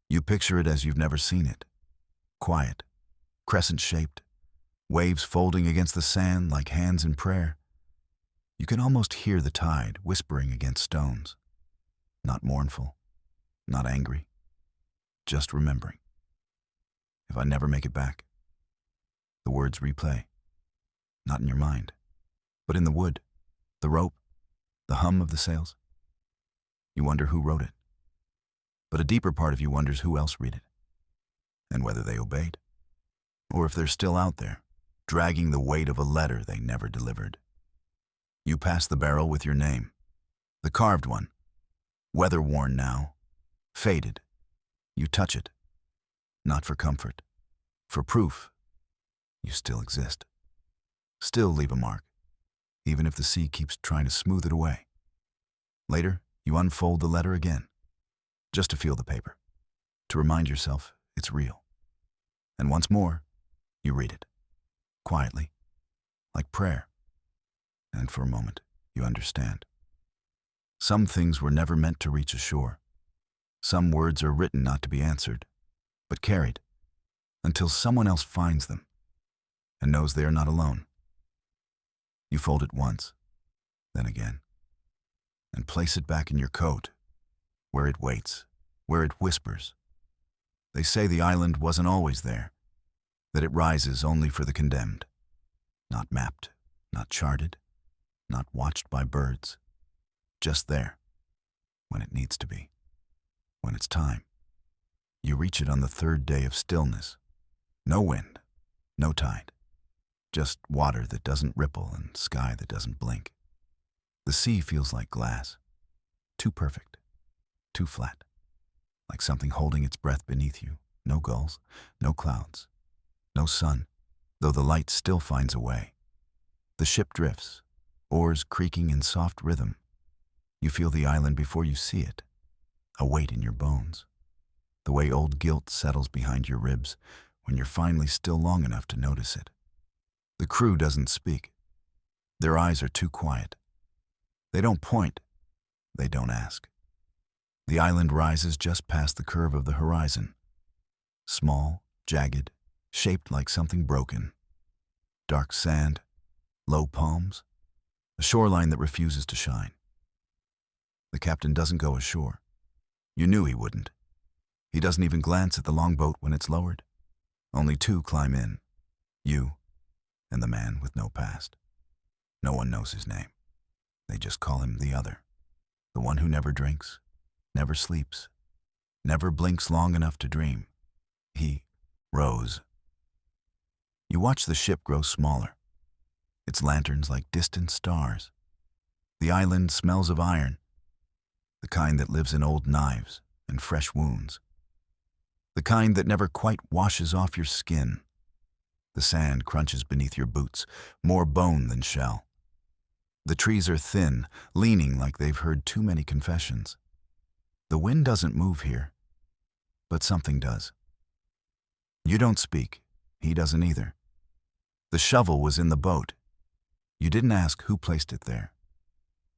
You picture it as you've never seen it. Quiet, crescent-shaped, waves folding against the sand like hands in prayer. You can almost hear the tide whispering against stones. Not mournful, not angry, just remembering. If I never make it back. The words replay. Not in your mind, but in the wood, the rope, the hum of the sails. You wonder who wrote it. But a deeper part of you wonders who else read it, and whether they obeyed, or if they're still out there, dragging the weight of a letter they never delivered. You pass the barrel with your name, the carved one, weather-worn now, faded. You touch it, not for comfort, for proof. You still exist, still leave a mark, even if the sea keeps trying to smooth it away. Later, you unfold the letter again, just to feel the paper, to remind yourself it's real. And once more, you read it, quietly, like prayer. And for a moment, you understand. Some things were never meant to reach ashore. Some words are written not to be answered, but carried, until someone else finds them and knows they are not alone. You fold it once, then again, and place it back in your coat, where it waits, where it whispers. They say the island wasn't always there, that it rises only for the condemned, not mapped, not charted, not watched by birds, just there, when it needs to be, when it's time. You reach it on the third day of stillness. No wind, no tide, just water that doesn't ripple and sky that doesn't blink. The sea feels like glass, too perfect, too flat, like something holding its breath beneath you. No gulls, no clouds, no sun, though the light still finds a way. The ship drifts, oars creaking in soft rhythm. You feel the island before you see it, a weight in your bones, the way old guilt settles behind your ribs when you're finally still long enough to notice it. The crew doesn't speak. Their eyes are too quiet. They don't point. They don't ask. The island rises just past the curve of the horizon. Small, jagged, shaped like something broken. Dark sand, low palms, a shoreline that refuses to shine. The captain doesn't go ashore. You knew he wouldn't. He doesn't even glance at the longboat when it's lowered. Only two climb in, you and the man with no past. No one knows his name. They just call him the other, the one who never drinks, never sleeps, never blinks long enough to dream. He, Rose. You watch the ship grow smaller, its lanterns like distant stars. The island smells of iron, the kind that lives in old knives and fresh wounds, the kind that never quite washes off your skin. The sand crunches beneath your boots, more bone than shell. The trees are thin, leaning like they've heard too many confessions. The wind doesn't move here, but something does. You don't speak. He doesn't either. The shovel was in the boat. You didn't ask who placed it there.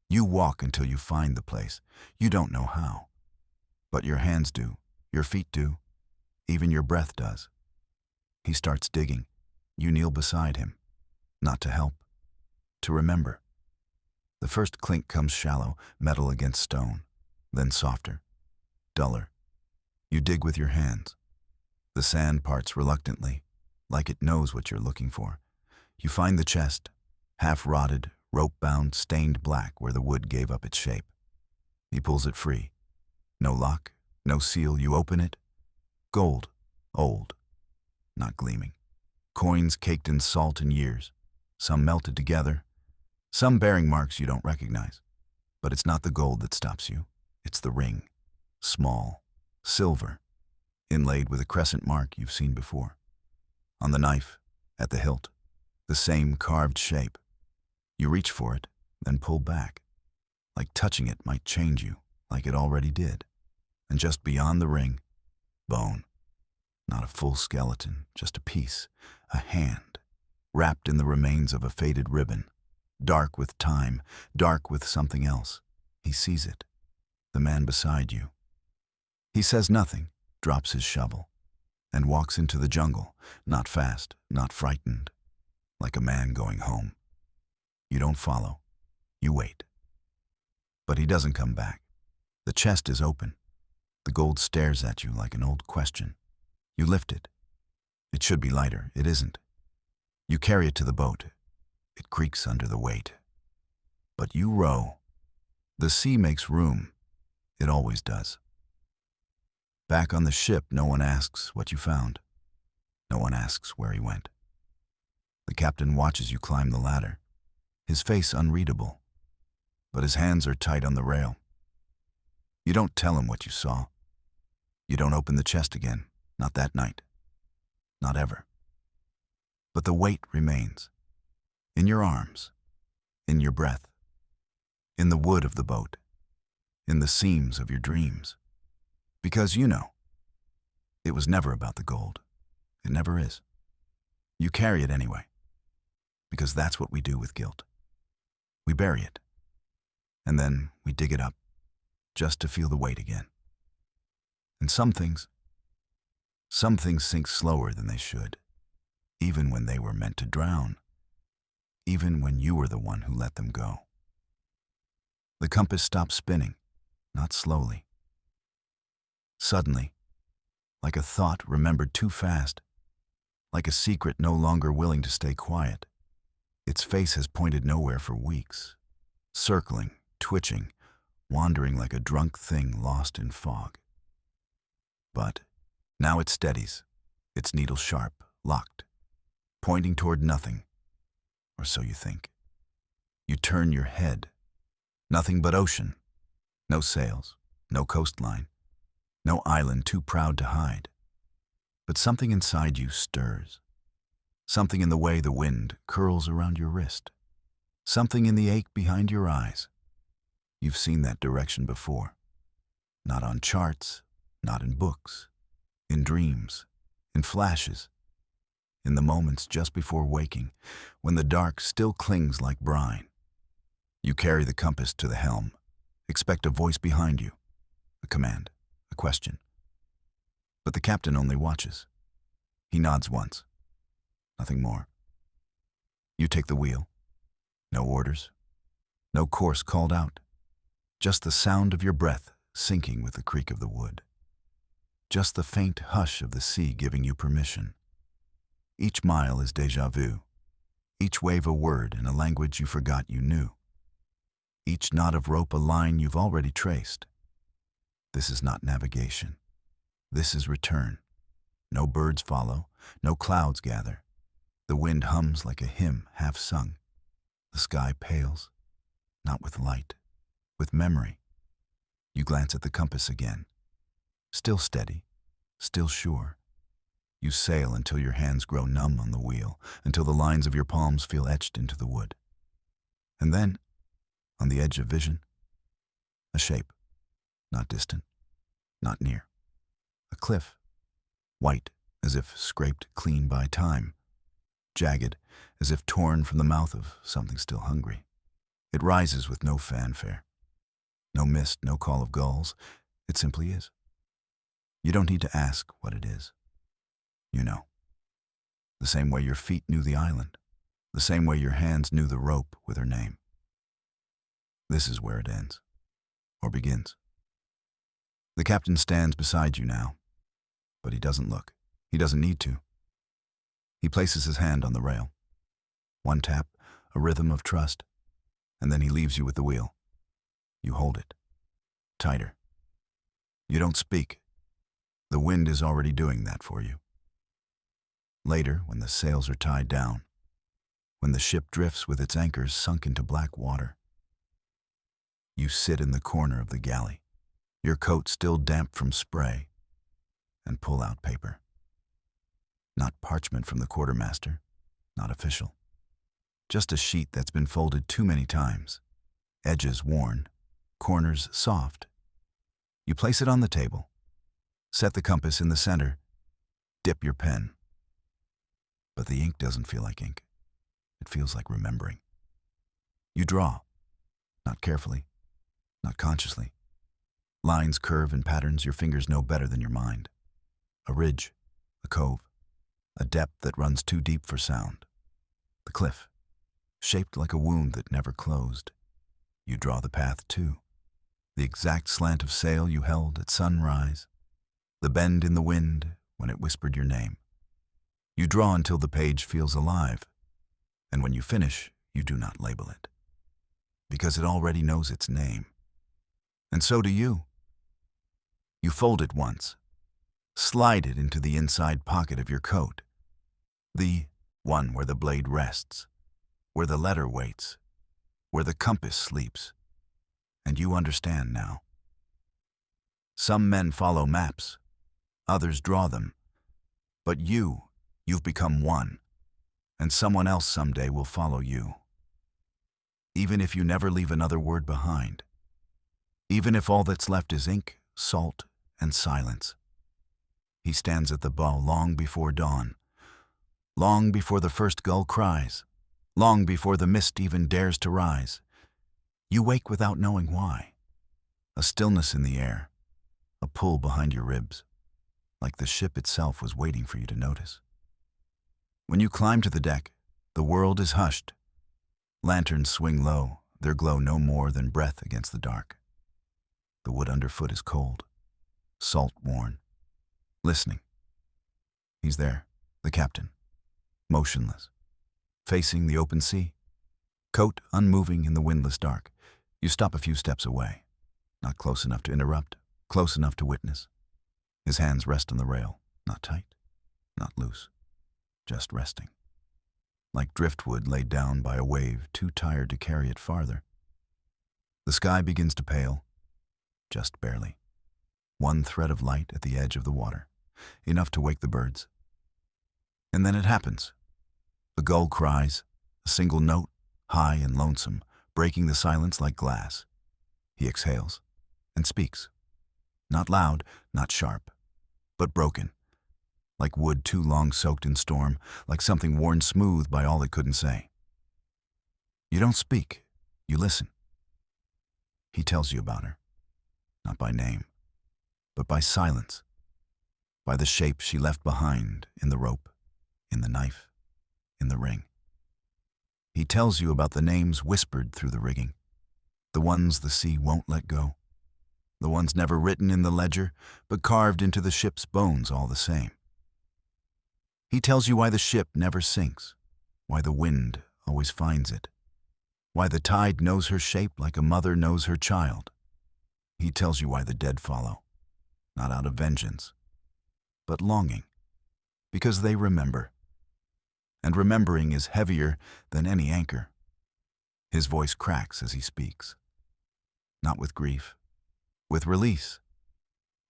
You walk until you find the place. You don't know how. But your hands do, your feet do, even your breath does. He starts digging. You kneel beside him, not to help, to remember. The first clink comes shallow, metal against stone, then softer, duller. You dig with your hands. The sand parts reluctantly, like it knows what you're looking for. You find the chest, half rotted, rope bound, stained black where the wood gave up its shape. He pulls it free. No lock, no seal. You open it. Gold, old, not gleaming. Coins caked in salt and years, some melted together, some bearing marks you don't recognize. But it's not the gold that stops you. It's the ring, small, silver, inlaid with a crescent mark you've seen before. On the knife, at the hilt, the same carved shape. You reach for it, then pull back. Like touching it might change you, like it already did. And just beyond the ring, bone. Not a full skeleton, just a piece, a hand, wrapped in the remains of a faded ribbon. Dark with time, dark with something else. He sees it. The man beside you. He says nothing, drops his shovel, and walks into the jungle, not fast, not frightened, like a man going home. You don't follow. You wait. But he doesn't come back. The chest is open. The gold stares at you like an old question. You lift it. It should be lighter. It isn't. You carry it to the boat. It creaks under the weight. But you row. The sea makes room. It always does. Back on the ship, no one asks what you found. No one asks where he went. The captain watches you climb the ladder, his face unreadable, but his hands are tight on the rail. You don't tell him what you saw. You don't open the chest again, not that night. Not ever. But the weight remains. In your arms, in your breath, in the wood of the boat, in the seams of your dreams. Because you know, it was never about the gold. It never is. You carry it anyway, because that's what we do with guilt. We bury it, and then we dig it up, just to feel the weight again. And some things sink slower than they should, even when they were meant to drown, even when you were the one who let them go. The compass stops spinning, not slowly. Suddenly, like a thought remembered too fast, like a secret no longer willing to stay quiet. Its face has pointed nowhere for weeks, circling, twitching, wandering like a drunk thing lost in fog. But now it steadies, its needle sharp, locked, pointing toward nothing, or so you think. You turn your head. Nothing but ocean. No sails, no coastline, no island too proud to hide. But something inside you stirs. Something in the way the wind curls around your wrist. Something in the ache behind your eyes. You've seen that direction before. Not on charts, not in books, in dreams, in flashes, in the moments just before waking, when the dark still clings like brine. You carry the compass to the helm, expect a voice behind you, a command, a question. But the captain only watches. He nods once, nothing more. You take the wheel. No orders, no course called out, just the sound of your breath sinking with the creak of the wood. Just the faint hush of the sea giving you permission. Each mile is déjà vu, each wave a word in a language you forgot you knew. Each knot of rope a line you've already traced. This is not navigation. This is return. No birds follow, no clouds gather. The wind hums like a hymn half sung. The sky pales, not with light, with memory. You glance at the compass again. Still steady, still sure. You sail until your hands grow numb on the wheel, until the lines of your palms feel etched into the wood. And then, on the edge of vision, a shape, not distant, not near. A cliff, white as if scraped clean by time, jagged as if torn from the mouth of something still hungry. It rises with no fanfare, no mist, no call of gulls. It simply is. You don't need to ask what it is. You know. The same way your feet knew the island, the same way your hands knew the rope with her name. This is where it ends, or begins. The captain stands beside you now, but he doesn't look. He doesn't need to. He places his hand on the rail. One tap, a rhythm of trust. and then he leaves you with the wheel. You hold it. Tighter. You don't speak. The wind is already doing that for you. Later, when the sails are tied down, when the ship drifts with its anchors sunk into black water, you sit in the corner of the galley, your coat still damp from spray, and pull out paper. Not parchment from the quartermaster, not official. Just a sheet that's been folded too many times, edges worn, corners soft. You place it on the table, set the compass in the center, dip your pen. But the ink doesn't feel like ink. It feels like remembering. You draw, not carefully, not consciously. Lines curve in patterns your fingers know better than your mind. A ridge, a cove, a depth that runs too deep for sound. The cliff, shaped like a wound that never closed. You draw the path too. The exact slant of sail you held at sunrise. The bend in the wind when it whispered your name. You draw until the page feels alive, and when you finish, you do not label it, because it already knows its name. And so do you. You fold it once, slide it into the inside pocket of your coat, the one where the blade rests, where the letter waits, where the compass sleeps, and you understand now. Some men follow maps, others draw them, but you've become one, and someone else someday will follow you. Even if you never leave another word behind, even if all that's left is ink, salt, and silence. He stands at the bow long before dawn, long before the first gull cries, long before the mist even dares to rise. You wake without knowing why. A stillness in the air, a pull behind your ribs, like the ship itself was waiting for you to notice. When you climb to the deck, the world is hushed. Lanterns swing low, their glow no more than breath against the dark. The wood underfoot is cold, salt-worn, listening. He's there, the captain, motionless, facing the open sea, coat unmoving in the windless dark. You stop a few steps away, not close enough to interrupt, close enough to witness. His hands rest on the rail, not tight, not loose, just resting, like driftwood laid down by a wave too tired to carry it farther. The sky begins to pale, just barely. One thread of light at the edge of the water, enough to wake the birds. And then it happens. The gull cries, a single note, high and lonesome, breaking the silence like glass. He exhales and speaks. Not loud, not sharp, but broken, like wood too long soaked in storm, like something worn smooth by all it couldn't say. You don't speak, you listen. He tells you about her, not by name, but by silence, by the shape she left behind in the rope, in the knife, in the ring. He tells you about the names whispered through the rigging, the ones the sea won't let go, the ones never written in the ledger, but carved into the ship's bones all the same. He tells you why the ship never sinks, why the wind always finds it, why the tide knows her shape like a mother knows her child. He tells you why the dead follow, not out of vengeance, but longing, because they remember. And remembering is heavier than any anchor. His voice cracks as he speaks, not with grief, with release,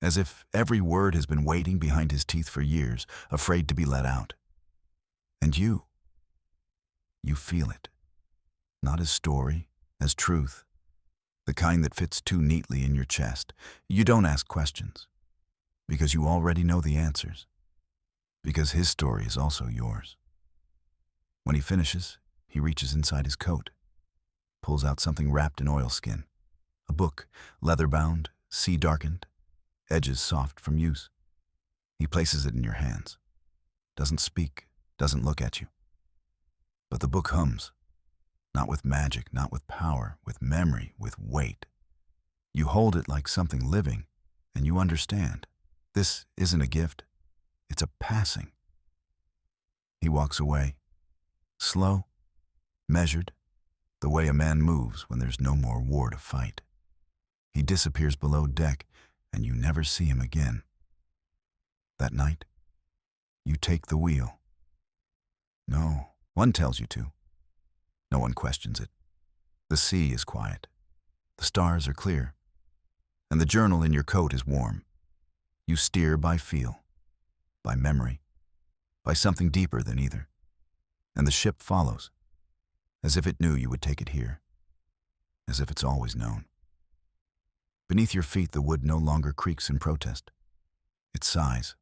as if every word has been waiting behind his teeth for years, afraid to be let out. And you feel it, not as story, as truth, the kind that fits too neatly in your chest. You don't ask questions, because you already know the answers, because his story is also yours. When he finishes, he reaches inside his coat, pulls out something wrapped in oilskin, a book, leather-bound, sea-darkened, edges soft from use. He places it in your hands, doesn't speak, doesn't look at you. But the book hums, not with magic, not with power, with memory, with weight. You hold it like something living, and you understand. This isn't a gift, it's a passing. He walks away, slow, measured, The way a man moves when there's no more war to fight. He disappears below deck, and you never see him again. That night, you take the wheel. No, one tells you to. No one questions it. The sea is quiet. The stars are clear. And the journal in your coat is warm. You steer by feel, by memory, by something deeper than either. And the ship follows, as if it knew you would take it here, as if it's always known. Beneath your feet, the wood no longer creaks in protest. It sighs,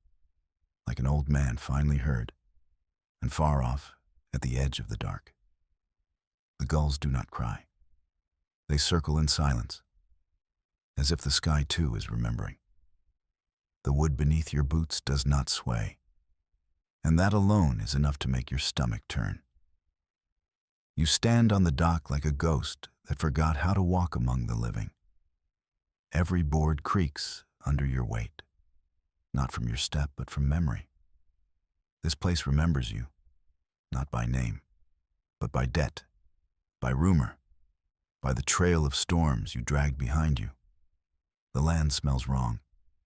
like an old man finally heard, and far off, at the edge of the dark. The gulls do not cry. They circle in silence, as if the sky too is remembering. The wood beneath your boots does not sway, and that alone is enough to make your stomach turn. You stand on the dock like a ghost that forgot how to walk among the living. Every board creaks under your weight, not from your step, but from memory. This place remembers you, not by name, but by debt, by rumor, by the trail of storms you dragged behind you. The land smells wrong,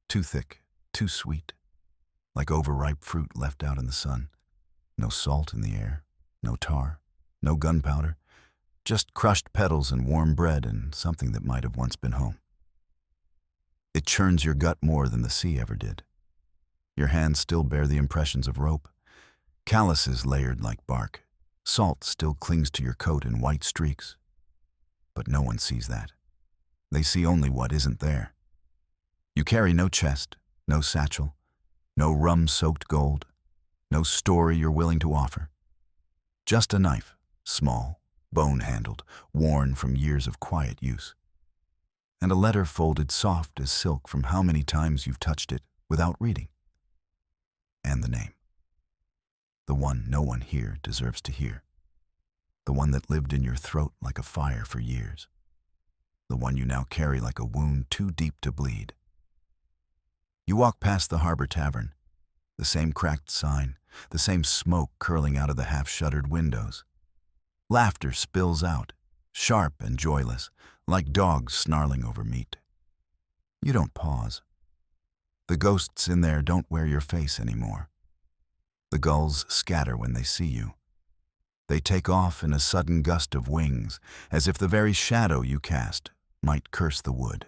too thick, too sweet, like overripe fruit left out in the sun. No salt in the air, no tar, no gunpowder, just crushed petals and warm bread and something that might have once been home. It churns your gut more than the sea ever did. Your hands still bear the impressions of rope, calluses layered like bark. Salt still clings to your coat in white streaks. But no one sees that. They see only what isn't there. You carry no chest, no satchel, no rum-soaked gold, no story you're willing to offer. Just a knife, small, bone-handled, worn from years of quiet use. And a letter folded soft as silk from how many times you've touched it without reading. And the name. The one no one here deserves to hear. The one that lived in your throat like a fire for years. The one you now carry like a wound too deep to bleed. You walk past the harbor tavern, the same cracked sign, the same smoke curling out of the half-shuttered windows. Laughter spills out, sharp and joyless, like dogs snarling over meat. You don't pause. The ghosts in there don't wear your face anymore. The gulls scatter when they see you. They take off in a sudden gust of wings, as if the very shadow you cast might curse the wood.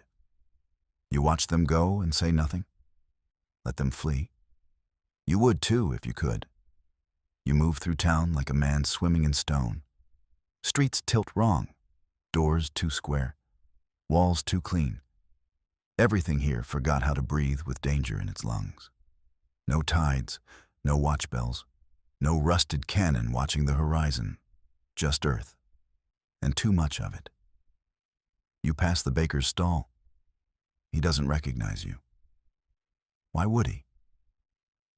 You watch them go and say nothing. Let them flee. You would too if you could. You move through town like a man swimming in stone. Streets tilt wrong, doors too square, walls too clean. Everything here forgot how to breathe with danger in its lungs. No tides, no watch bells, no rusted cannon watching the horizon, just earth, and too much of it. You pass the baker's stall. He doesn't recognize you. Why would he?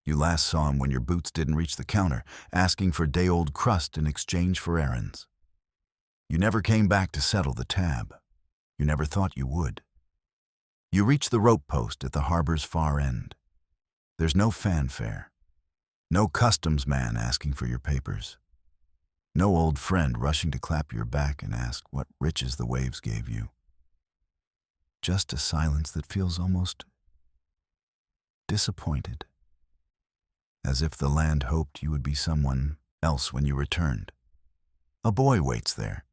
You last saw him when your boots didn't reach the counter, asking for day-old crust in exchange for errands. You never came back to settle the tab. You never thought you would. You reach the rope post at the harbor's far end. There's no fanfare. No customs man asking for your papers. No old friend rushing to clap your back and ask what riches the waves gave you. Just a silence that feels almost disappointed, as if the land hoped you would be someone else when you returned. A boy waits there,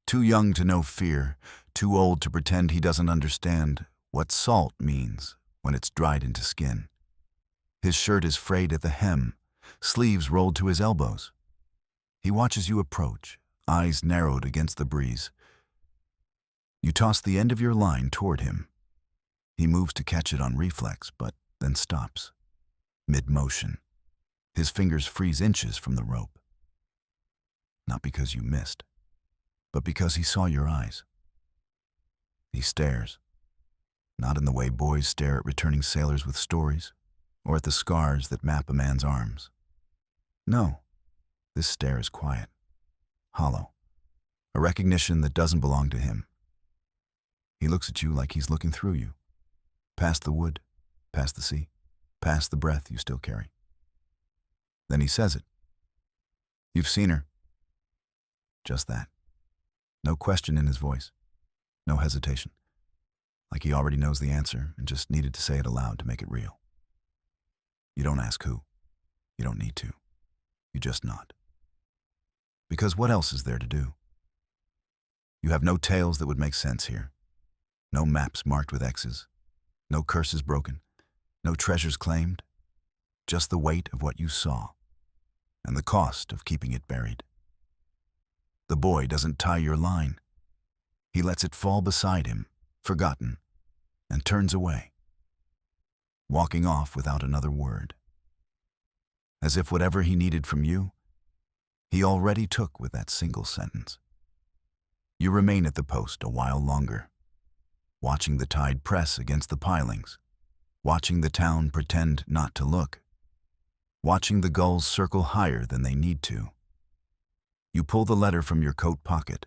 too young to know fear, too old to pretend he doesn't understand what salt means when it's dried into skin. His shirt is frayed at the hem, sleeves rolled to his elbows. He watches you approach, eyes narrowed against the breeze. You toss the end of your line toward him. He moves to catch it on reflex, but then stops, mid-motion. His fingers freeze inches from the rope. Not because you missed, but because he saw your eyes. He stares, not in the way boys stare at returning sailors with stories, or at the scars that map a man's arms. No, this stare is quiet, hollow, a recognition that doesn't belong to him. He looks at you like he's looking through you, past the wood, past the sea, past the breath you still carry. Then he says it. You've seen her. Just that. No question in his voice, no hesitation, like he already knows the answer and just needed to say it aloud to make it real. You don't ask who. You don't need to. You just nod. Because what else is there to do? You have no tales that would make sense here. No maps marked with X's. No curses broken. No treasures claimed. Just the weight of what you saw and the cost of keeping it buried. The boy doesn't tie your line. He lets it fall beside him, forgotten, and turns away, walking off without another word. As if whatever he needed from you, he already took with that single sentence. You remain at the post a while longer, watching the tide press against the pilings, watching the town pretend not to look, watching the gulls circle higher than they need to. You pull the letter from your coat pocket.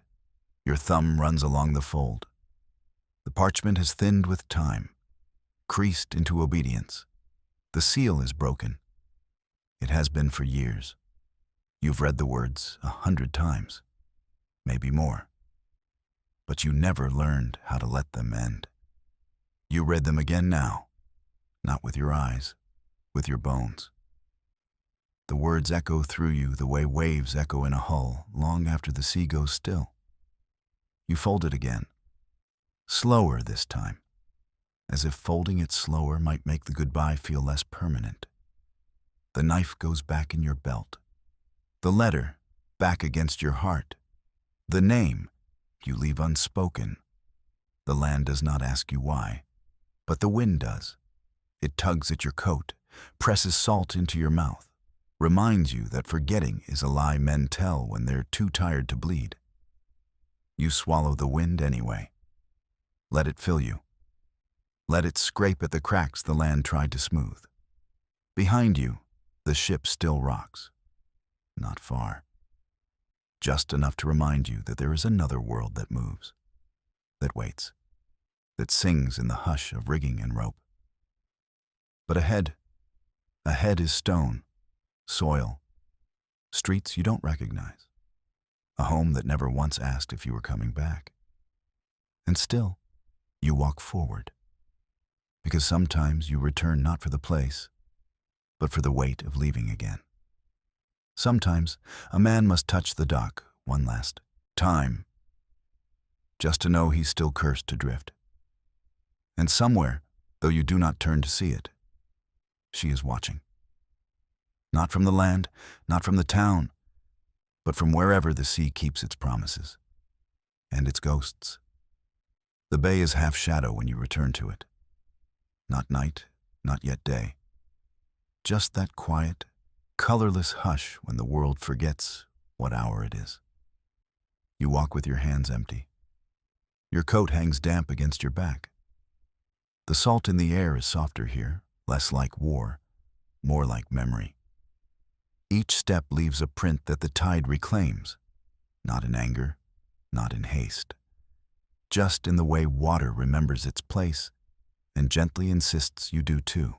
Your thumb runs along the fold. The parchment has thinned with time, creased into obedience. The seal is broken. It has been for years. You've read the words 100 times, maybe more. But you never learned how to let them end. You read them again now, not with your eyes, with your bones. The words echo through you the way waves echo in a hull long after the sea goes still. You fold it again, slower this time, as if folding it slower might make the goodbye feel less permanent. The knife goes back in your belt, the letter back against your heart, the name you leave unspoken. The land does not ask you why, but the wind does. It tugs at your coat, presses salt into your mouth, reminds you that forgetting is a lie men tell when they're too tired to bleed. You swallow the wind anyway. Let it fill you. Let it scrape at the cracks the land tried to smooth. Behind you, the ship still rocks. Not far. Just enough to remind you that there is another world that moves, that waits, that sings in the hush of rigging and rope. But ahead is stone, soil, streets you don't recognize, a home that never once asked if you were coming back. And still, you walk forward, because sometimes you return not for the place, but for the weight of leaving again. Sometimes a man must touch the dock one last time, just to know he's still cursed to drift. And somewhere, though you do not turn to see it, she is watching. Not from the land, not from the town, but from wherever the sea keeps its promises and its ghosts. The bay is half shadow when you return to it. Not night, not yet day. Just that quiet, colorless hush when the world forgets what hour it is. You walk with your hands empty. Your coat hangs damp against your back. The salt in the air is softer here, less like war, more like memory. Each step leaves a print that the tide reclaims, not in anger, not in haste, just in the way water remembers its place and gently insists you do too.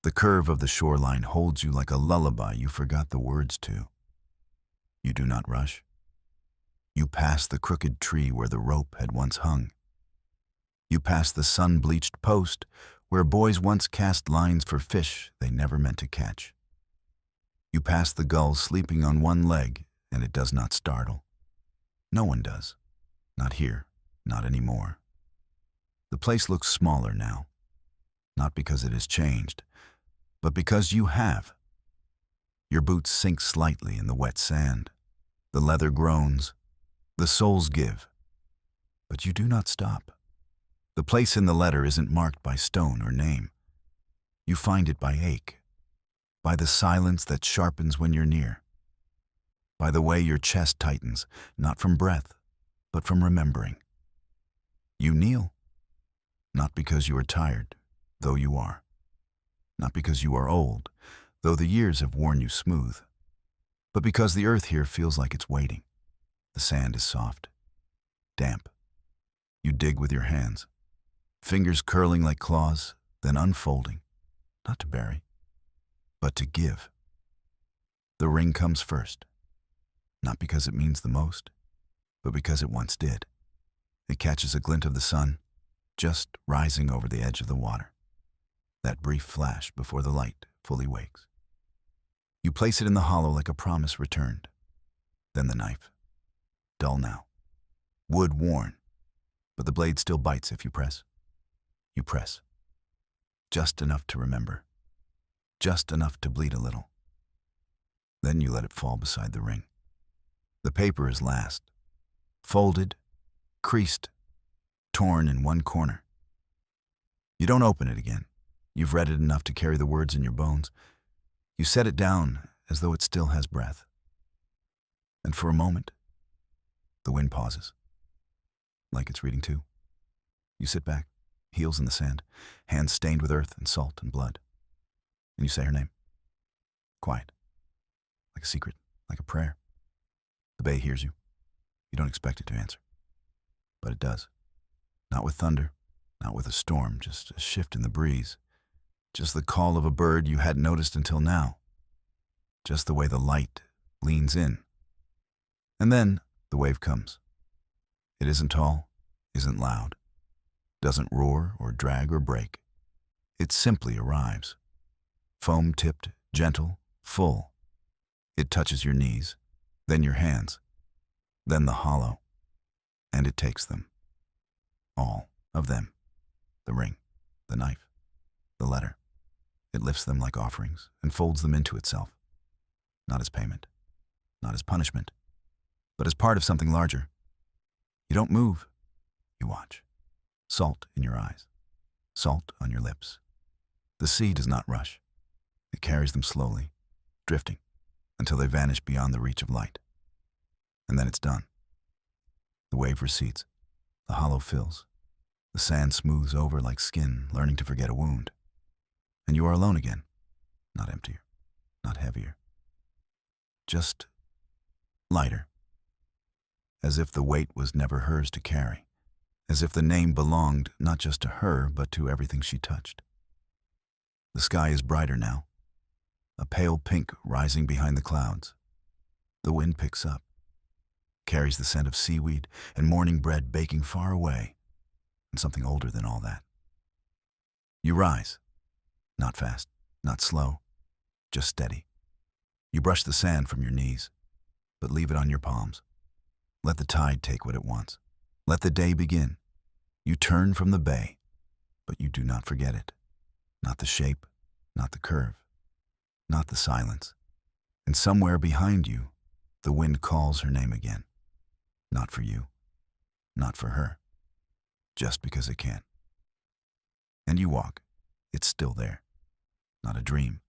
The curve of the shoreline holds you like a lullaby you forgot the words to. You do not rush. You pass the crooked tree where the rope had once hung. You pass the sun-bleached post where boys once cast lines for fish they never meant to catch. You pass the gull sleeping on one leg, and it does not startle. No one does. Not here, not anymore. The place looks smaller now, not because it has changed, but because you have. Your boots sink slightly in the wet sand. The leather groans. The soles give. But you do not stop. The place in the letter isn't marked by stone or name. You find it by ache, by the silence that sharpens when you're near, by the way your chest tightens, not from breath, but from remembering. You kneel, not because you are tired, though you are, not because you are old, though the years have worn you smooth, but because the earth here feels like it's waiting. The sand is soft, damp. You dig with your hands, fingers curling like claws, then unfolding, not to bury, but to give. The ring comes first, not because it means the most, but because it once did. It catches a glint of the sun, just rising over the edge of the water. That brief flash before the light fully wakes. You place it in the hollow like a promise returned. Then the knife. Dull now. Wood worn, but the blade still bites if you press. You press. Just enough to remember. Just enough to bleed a little. Then you let it fall beside the ring. The paper is last. Folded, creased, torn in one corner. You don't open it again. You've read it enough to carry the words in your bones. You set it down as though it still has breath. And for a moment, the wind pauses, like it's reading too. You sit back, heels in the sand, hands stained with earth and salt and blood. And you say her name. Quiet. Like a secret, like a prayer. The bay hears you. You don't expect it to answer. But it does. Not with thunder, not with a storm, just a shift in the breeze. Just the call of a bird you hadn't noticed until now. Just the way the light leans in. And then the wave comes. It isn't tall, isn't loud, doesn't roar or drag or break. It simply arrives. Foam-tipped, gentle, full. It touches your knees, then your hands, then the hollow, and it takes them. All of them. The ring, the knife, the letter. It lifts them like offerings and folds them into itself. Not as payment, not as punishment, but as part of something larger. You don't move, you watch. Salt in your eyes, salt on your lips. The sea does not rush. It carries them slowly, drifting, until they vanish beyond the reach of light. And then it's done. The wave recedes, the hollow fills, the sand smooths over like skin learning to forget a wound. And you are alone again, not emptier, not heavier. Just lighter. As if the weight was never hers to carry. As if the name belonged not just to her, but to everything she touched. The sky is brighter now, a pale pink rising behind the clouds. The wind picks up, carries the scent of seaweed and morning bread baking far away, and something older than all that. You rise, not fast, not slow, just steady. You brush the sand from your knees, but leave it on your palms. Let the tide take what it wants. Let the day begin. You turn from the bay, but you do not forget it. Not the shape, not the curve, not the silence. And somewhere behind you, the wind calls her name again. Not for you, not for her, just because it can. And you walk. It's still there. Not a dream,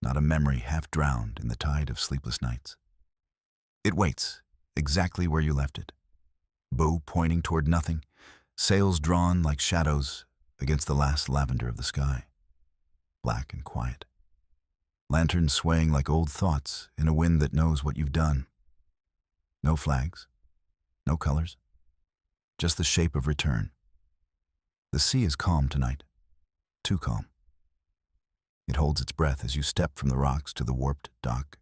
not a memory half drowned in the tide of sleepless nights. It waits, exactly where you left it. Bow pointing toward nothing, sails drawn like shadows against the last lavender of the sky. Black and quiet. Lanterns swaying like old thoughts in a wind that knows what you've done. No flags, no colors, just the shape of return. The sea is calm tonight, too calm. It holds its breath as you step from the rocks to the warped dock,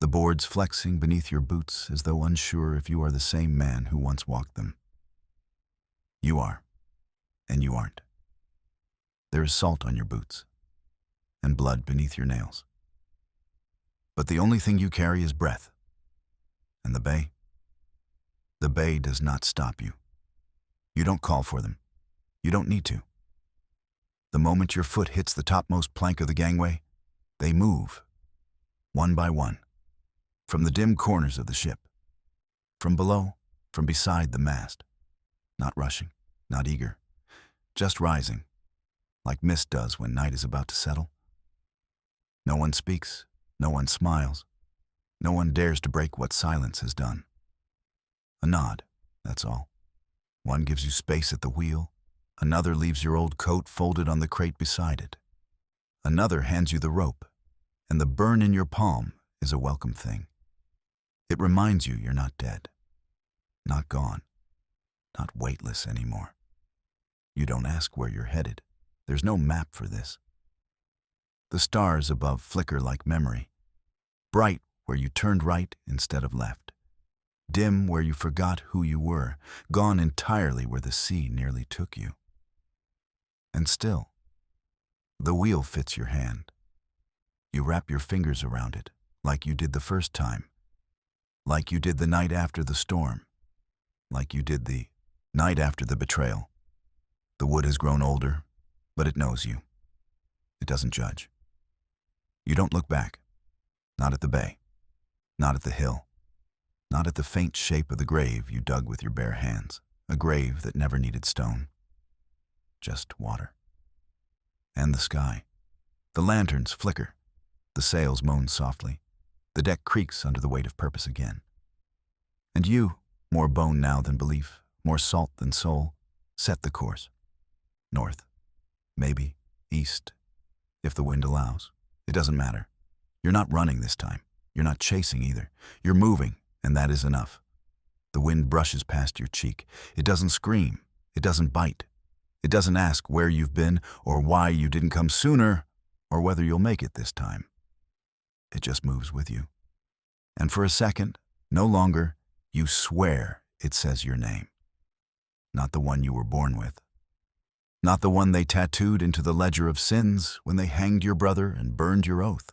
the boards flexing beneath your boots as though unsure if you are the same man who once walked them. You are, and you aren't. There is salt on your boots, and blood beneath your nails. But the only thing you carry is breath. And the bay? The bay does not stop you. You don't call for them. You don't need to. The moment your foot hits the topmost plank of the gangway, they move, one by one, from the dim corners of the ship, from below, from beside the mast, not rushing, not eager, just rising, like mist does when night is about to settle. No one speaks, no one smiles, no one dares to break what silence has done. A nod, that's all. One gives you space at the wheel, another leaves your old coat folded on the crate beside it. Another hands you the rope, and the burn in your palm is a welcome thing. It reminds you you're not dead, not gone, not weightless anymore. You don't ask where you're headed. There's no map for this. The stars above flicker like memory, bright where you turned right instead of left, dim where you forgot who you were, gone entirely where the sea nearly took you. And still, the wheel fits your hand. You wrap your fingers around it, like you did the first time, like you did the night after the storm, like you did the night after the betrayal. The wood has grown older, but it knows you. It doesn't judge. You don't look back, not at the bay, not at the hill, not at the faint shape of the grave you dug with your bare hands, a grave that never needed stone. Just water. And the sky. The lanterns flicker. The sails moan softly. The deck creaks under the weight of purpose again. And you, more bone now than belief, more salt than soul, set the course. North. Maybe east, if the wind allows. It doesn't matter. You're not running this time. You're not chasing either. You're moving, and that is enough. The wind brushes past your cheek. It doesn't scream. It doesn't bite. It doesn't ask where you've been or why you didn't come sooner or whether you'll make it this time. It just moves with you. And for a second, no longer, you swear it says your name. Not the one you were born with. Not the one they tattooed into the ledger of sins when they hanged your brother and burned your oath.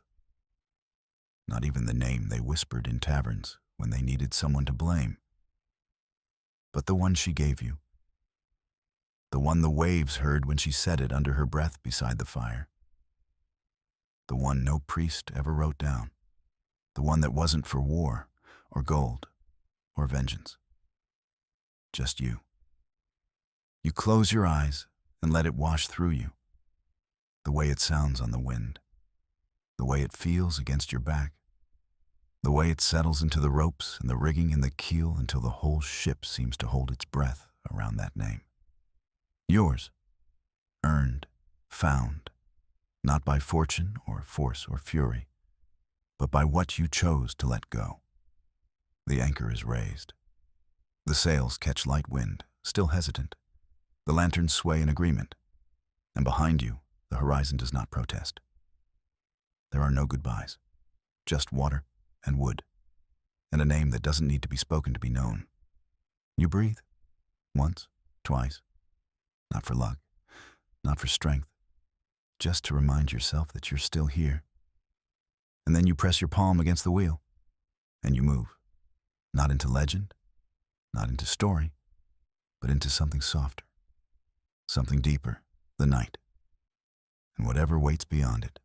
Not even the name they whispered in taverns when they needed someone to blame. But the one she gave you. The one the waves heard when she said it under her breath beside the fire. The one no priest ever wrote down. The one that wasn't for war or gold or vengeance. Just you. You close your eyes and let it wash through you. The way it sounds on the wind. The way it feels against your back. The way it settles into the ropes and the rigging and the keel until the whole ship seems to hold its breath around that name. Yours. Earned. Found. Not by fortune or force or fury, but by what you chose to let go. The anchor is raised. The sails catch light wind, still hesitant. The lanterns sway in agreement. And behind you, the horizon does not protest. There are no goodbyes, just water and wood, and a name that doesn't need to be spoken to be known. You breathe. Once, twice. Not for luck, not for strength, just to remind yourself that you're still here. And then you press your palm against the wheel, and you move. Not into legend, not into story, but into something softer, something deeper, the night, and whatever waits beyond it.